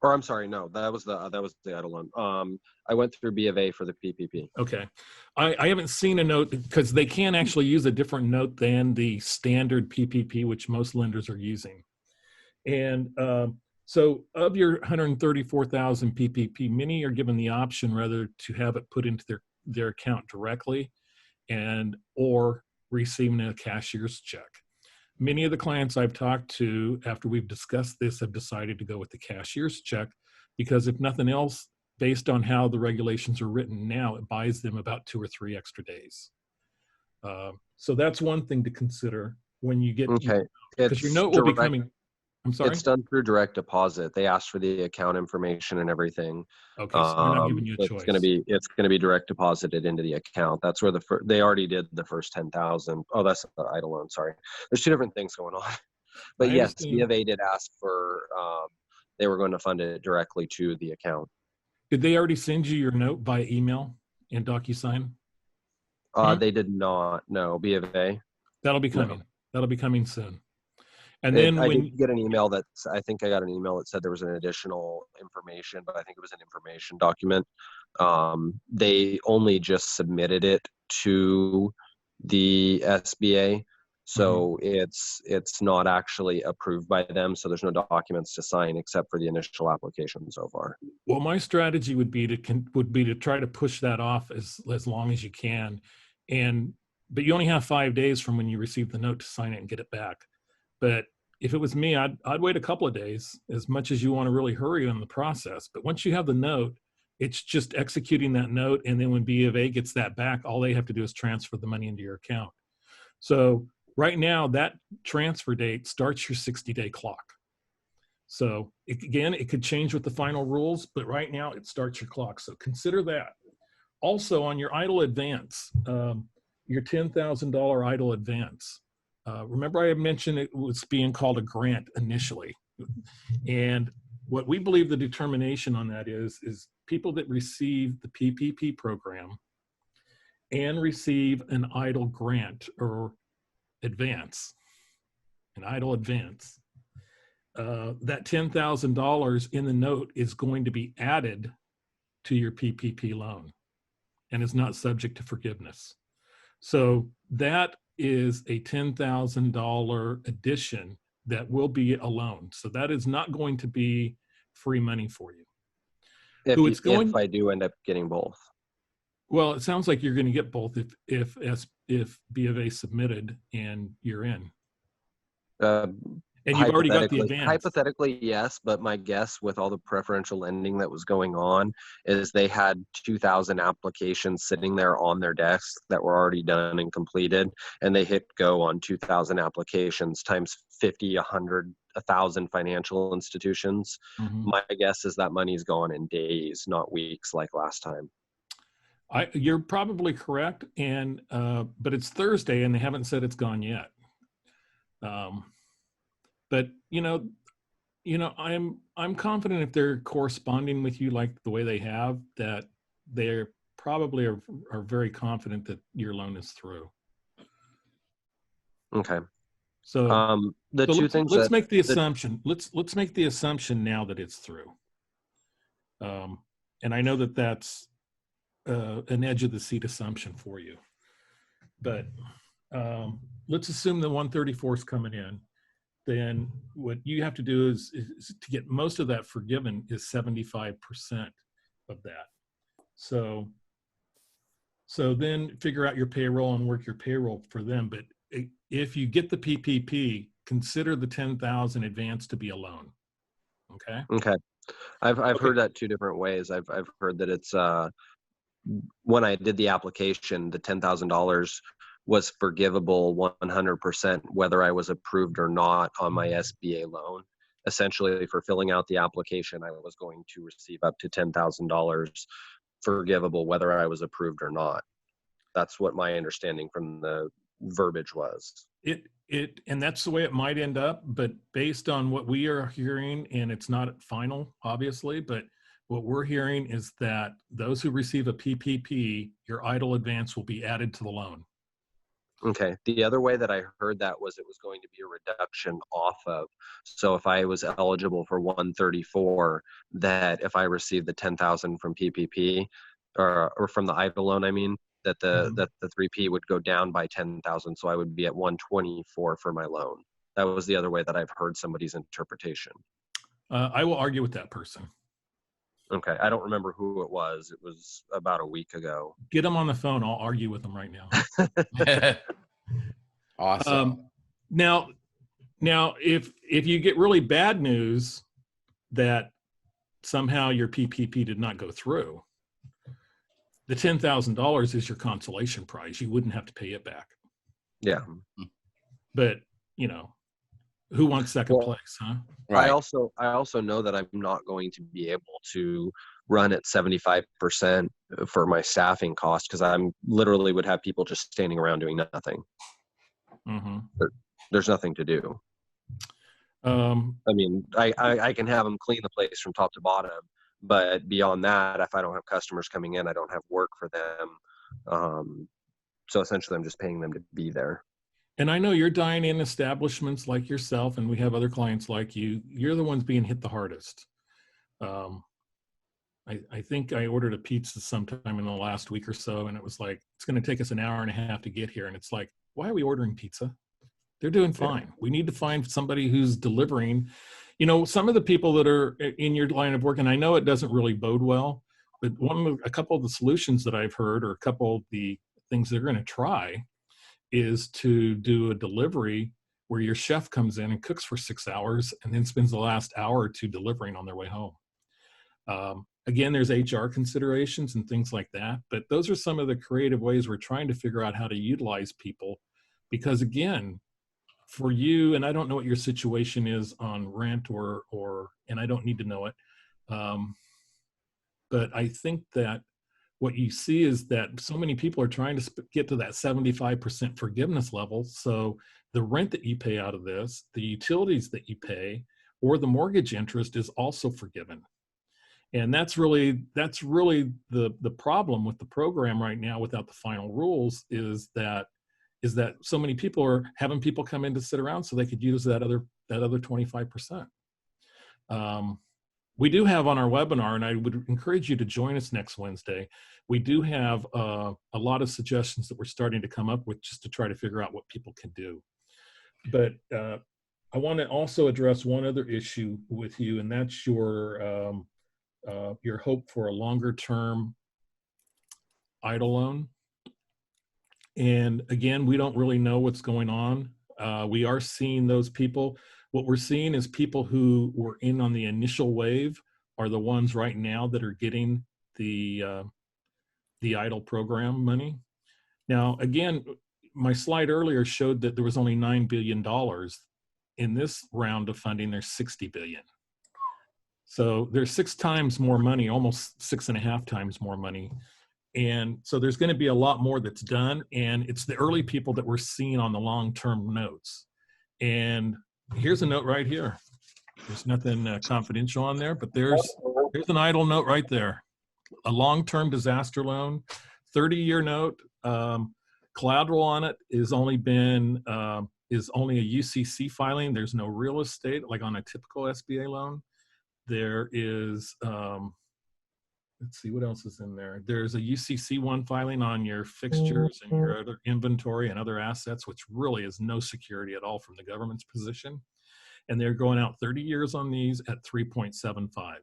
Or I'm sorry, no, that was the idle loan. I went through B of A for the PPP. Okay. I haven't seen a note because they can actually use a different note than the standard PPP, which most lenders are using. And so of your 134,000 PPP, many are given the option rather to have it put into their account directly or receiving a cashier's check. Many of the clients I've talked to after we've discussed this have decided to go with the cashier's check because if nothing else, based on how the regulations are written now, it buys them about 2 or 3 extra days. So that's one thing to consider when you get, Okay. because your note will be coming. I'm sorry? It's done through direct deposit. They asked for the account information and everything. Okay, so they're not giving you a choice. It's gonna be direct deposited into the account. That's where they already did the first 10,000. Oh, that's the idle loan. Sorry, there's 2 different things going on. But yes, B of A did ask for. They were going to fund it directly to the account. Did they already send you your note by email and DocuSign? They did not. No, B of A. That'll be coming. No. That'll be coming soon. And then I did get an email I think I got an email that said there was an additional information, but I think it was an information document. They only just submitted it to the SBA. So it's not actually approved by them. So there's no documents to sign except for the initial application so far. Well, my strategy would be to try to push that off as long as you can. But you only have 5 days from when you receive the note to sign it and get it back. But if it was me, I'd wait a couple of days, as much as you want to really hurry on the process. But once you have the note, it's just executing that note. And then when B of A gets that back, all they have to do is transfer the money into your account. So right now, that transfer date starts your 60-day clock. So it could change with the final rules, but right now it starts your clock. So consider that. Also on your idle advance, your $10,000 idle advance. Remember I had mentioned it was being called a grant initially. And what we believe the determination on that is people that receive the PPP program and receive an idle grant or advance, an idle advance, that $10,000 in the note is going to be added to your PPP loan and is not subject to forgiveness. So that is a $10,000 addition that will be a loan. So that is not going to be free money for you. If I do end up getting both. Well, it sounds like you're going to get both if B of A submitted and you're in. And you've already got the advance. Hypothetically, yes, but my guess with all the preferential lending that was going on is they had 2,000 applications sitting there on their desks that were already done and completed, and they hit go on 2,000 applications times 50, 100, 1,000 financial institutions. My guess is that money's gone in days, not weeks like last time. You're probably correct, and but it's Thursday and they haven't said it's gone yet. But I'm confident if they're corresponding with you like the way they have, that they probably are very confident that your loan is through. Okay. So let's make the assumption. Let's make the assumption now that it's through. And I know that that's an edge of the seat assumption for you, but let's assume the 134 is coming in. Then what you have to do is to get most of that forgiven is 75% of that. So then figure out your payroll and work your payroll for them. But if you get the PPP, consider the 10,000 advance to be a loan. Okay. Okay. I've heard that 2 different ways. I've heard that it's when I did the application, the $10,000 was forgivable 100% whether I was approved or not on my SBA loan. Essentially, for filling out the application, I was going to receive up to $10,000 forgivable whether I was approved or not. That's what my understanding from the verbiage was. And that's the way it might end up, but based on what we are hearing, and it's not final, obviously, but what we're hearing is that those who receive a PPP, your idle advance will be added to the loan. Okay. The other way that I heard that was it was going to be a reduction off of. So if I was eligible for 134, that if I received the 10,000 from PPP or from the idle loan, I mean, that the 3P would go down by 10,000. So I would be at 124 for my loan. That was the other way that I've heard somebody's interpretation. I will argue with that person. Okay. I don't remember who it was. It was about a week ago. Get them on the phone. I'll argue with them right now. Awesome. Now, if you get really bad news that somehow your PPP did not go through, the $10,000 is your consolation prize. You wouldn't have to pay it back. Yeah. But, you know, who wants second place, huh? Right. I also know that I'm not going to be able to run at 75% for my staffing cost, because I'm literally would have people just standing around doing nothing. Mm-hmm. There's nothing to do. I mean, I can have them clean the place from top to bottom, but beyond that, if I don't have customers coming in, I don't have work for them. So essentially, I'm just paying them to be there. And I know you're dying in establishments like yourself, and we have other clients like you. You're the ones being hit the hardest. I think I ordered a pizza sometime in the last week or so, and it was like, it's going to take us an hour and a half to get here. And it's like, why are we ordering pizza? They're doing fine. Yeah. We need to find somebody who's delivering. You know, some of the people that are in your line of work, and I know it doesn't really bode well, but a couple of the solutions that I've heard, or a couple of the things they're going to try, is to do a delivery where your chef comes in and cooks for 6 hours and then spends the last hour or two delivering on their way home. Again, there's HR considerations and things like that, but those are some of the creative ways we're trying to figure out how to utilize people. Because again, for you, and I don't know what your situation is on rent and I don't need to know it, but I think that what you see is that so many people are trying to get to that 75% forgiveness level. So the rent that you pay out of this, the utilities that you pay, or the mortgage interest is also forgiven. And that's really the problem with the program right now without the final rules is that so many people are having people come in to sit around so they could use that other 25%. We do have on our webinar, and I would encourage you to join us next Wednesday. We do have a lot of suggestions that we're starting to come up with just to try to figure out what people can do. But I want to also address one other issue with you, and that's your hope for a longer-term idle loan. And again, we don't really know what's going on. We are seeing those people. What we're seeing is people who were in on the initial wave are the ones right now that are getting the idle program money. Now, again, my slide earlier showed that there was only $9 billion. In this round of funding, there's $60 billion. So there's 6 times more money, almost 6.5 times more money. And so there's going to be a lot more that's done. And it's the early people that we're seeing on the long-term notes. And here's a note right here. There's nothing confidential on there, but there's an idle note right there. A long-term disaster loan, 30-year note. Collateral on it is only a UCC filing. There's no real estate like on a typical SBA loan. There is, let's see what else is in there. There's a UCC1 filing on your fixtures and your other inventory and other assets, which really is no security at all from the government's position. And they're going out 30 years on these at 3.75.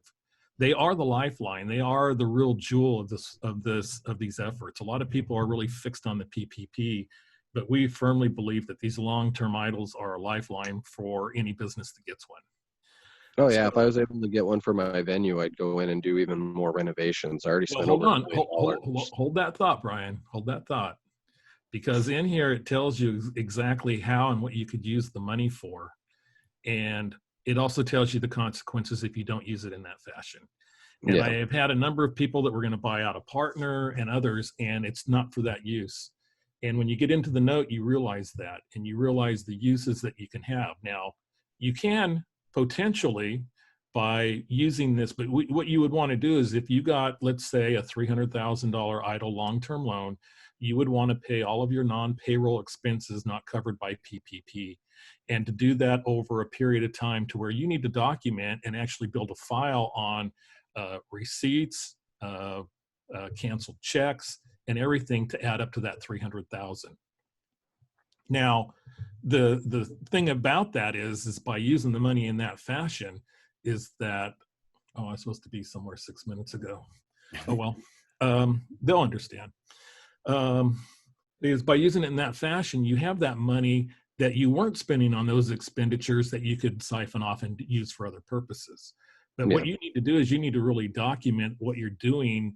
They are the lifeline. They are the real jewel of these efforts. A lot of people are really fixed on the PPP, but we firmly believe that these long-term idles are a lifeline for any business that gets one. Oh yeah, if I was able to get one for my venue, I'd go in and do even more renovations. I already spent hold that thought, Brian. Hold that thought, because in here it tells you exactly how and what you could use the money for, and it also tells you the consequences if you don't use it in that fashion. And yeah. I have had a number of people that were going to buy out a partner and others, and it's not for that use. And when you get into the note, you realize that, and you realize the uses that you can have. Now, you can potentially by using this. But what you would want to do is if you got, let's say, a $300,000 idle long-term loan, you would want to pay all of your non-payroll expenses not covered by PPP. And to do that over a period of time to where you need to document and actually build a file on receipts, canceled checks, and everything to add up to that 300,000. Now, the thing about that is by using the money in that fashion is that, oh, I was supposed to be somewhere 6 minutes ago. Oh, well, they'll understand. Is by using it in that fashion, you have that money that you weren't spending on those expenditures that you could siphon off and use for other purposes. But what you need to do is you need to really document what you're doing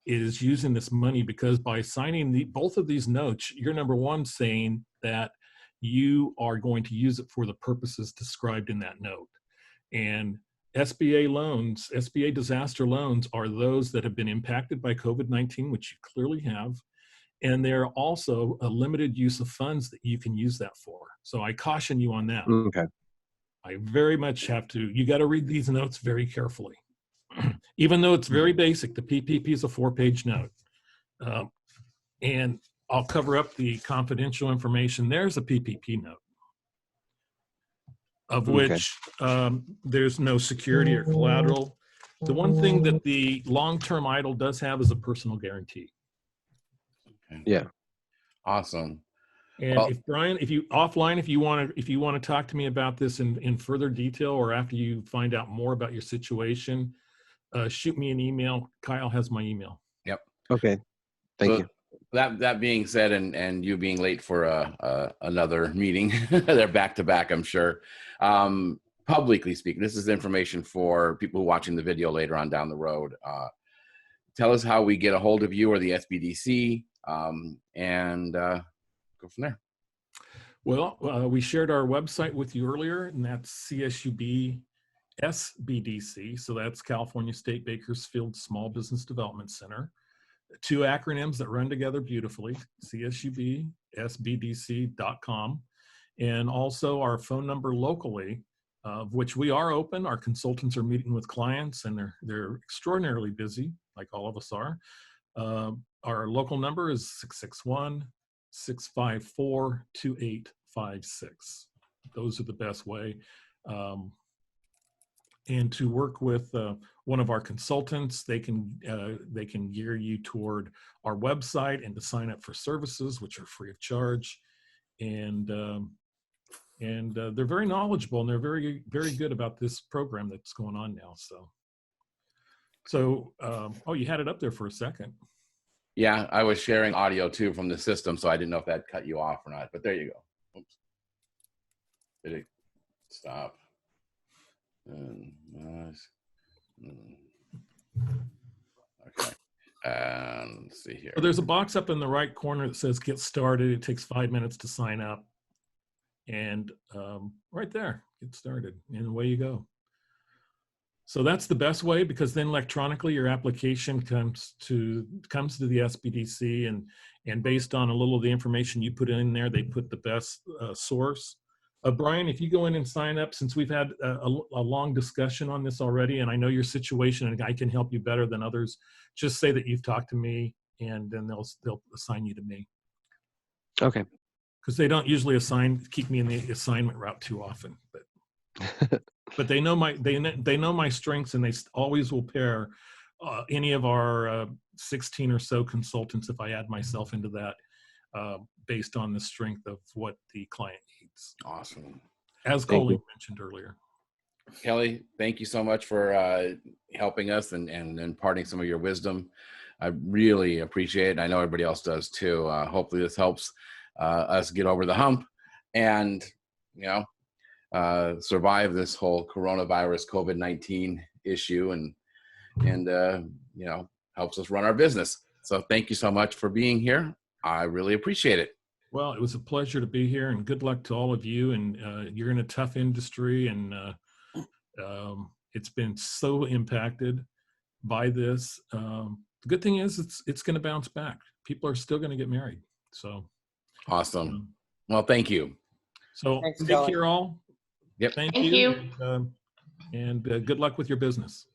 is using this money, because by signing both of these notes, you're number one saying that you are going to use it for the purposes described in that note. And SBA loans, SBA disaster loans, are those that have been impacted by COVID-19, which you clearly have. And they're also a limited use of funds that you can use that for. So I caution you on that. Okay. I very much have to, you got to read these notes very carefully. Even though it's very basic, the PPP is a 4-page note. And I'll cover up the confidential information. There's a PPP note, of which there's no security or collateral. The one thing that the long-term idle does have is a personal guarantee. Okay. Yeah. Awesome. And Well, if Brian, if you offline, if you want to talk to me about this in further detail, or after you find out more about your situation, shoot me an email. Kyle has my email. Yep. Okay. Thank you. That being said, and you being late for another meeting, they're back to back, I'm sure. Publicly speaking, this is information for people watching the video later on down the road. Tell us how we get a hold of you or the SBDC, and go from there. Well, we shared our website with you earlier, and that's CSUB SBDC. So that's California State Bakersfield Small Business Development Center. 2 acronyms that run together beautifully, CSUB SBDC.com. And also our phone number locally, of which we are open. Our consultants are meeting with clients, and they're extraordinarily busy, like all of us are. Our local number is 661-654-2856. Those are the best way. And to work with one of our consultants, they can gear you toward our website and to sign up for services, which are free of charge. And they're very knowledgeable, and they're very, very good about this program that's going on now. So oh, you had it up there for a second. Yeah, I was sharing audio too from the system, so I didn't know if that cut you off or not, but there you go. Oops. Did it stop? Okay. Let's see here. So there's a box up in the right corner that says get started. It takes 5 minutes to sign up. And right there, get started, and away you go. So that's the best way, because then electronically your application comes to the SBDC, and based on a little of the information you put in there, they put the best source. Brian, if you go in and sign up, since we've had a long discussion on this already, and I know your situation and I can help you better than others, just say that you've talked to me, and then they'll assign you to me. Okay. Because they don't usually keep me in the assignment route too often, but they know my strengths, and they always will pair any of our 16 or so consultants, if I add myself into that, based on the strength of what the client needs. Awesome. As Colleen mentioned earlier. Kelly, thank you so much for helping us and imparting some of your wisdom. I really appreciate it. And I know everybody else does too. Hopefully this helps us get over the hump and, survive this whole coronavirus COVID-19 issue and helps us run our business. So thank you so much for being here. I really appreciate it. Well, it was a pleasure to be here, and good luck to all of you. And you're in a tough industry, and it's been so impacted by this. The good thing is it's going to bounce back. People are still going to get married. So awesome. Well, thank you. So Thanks, take Kelly. care all. Yep. Thank Thank you. you. And, And good luck with your business.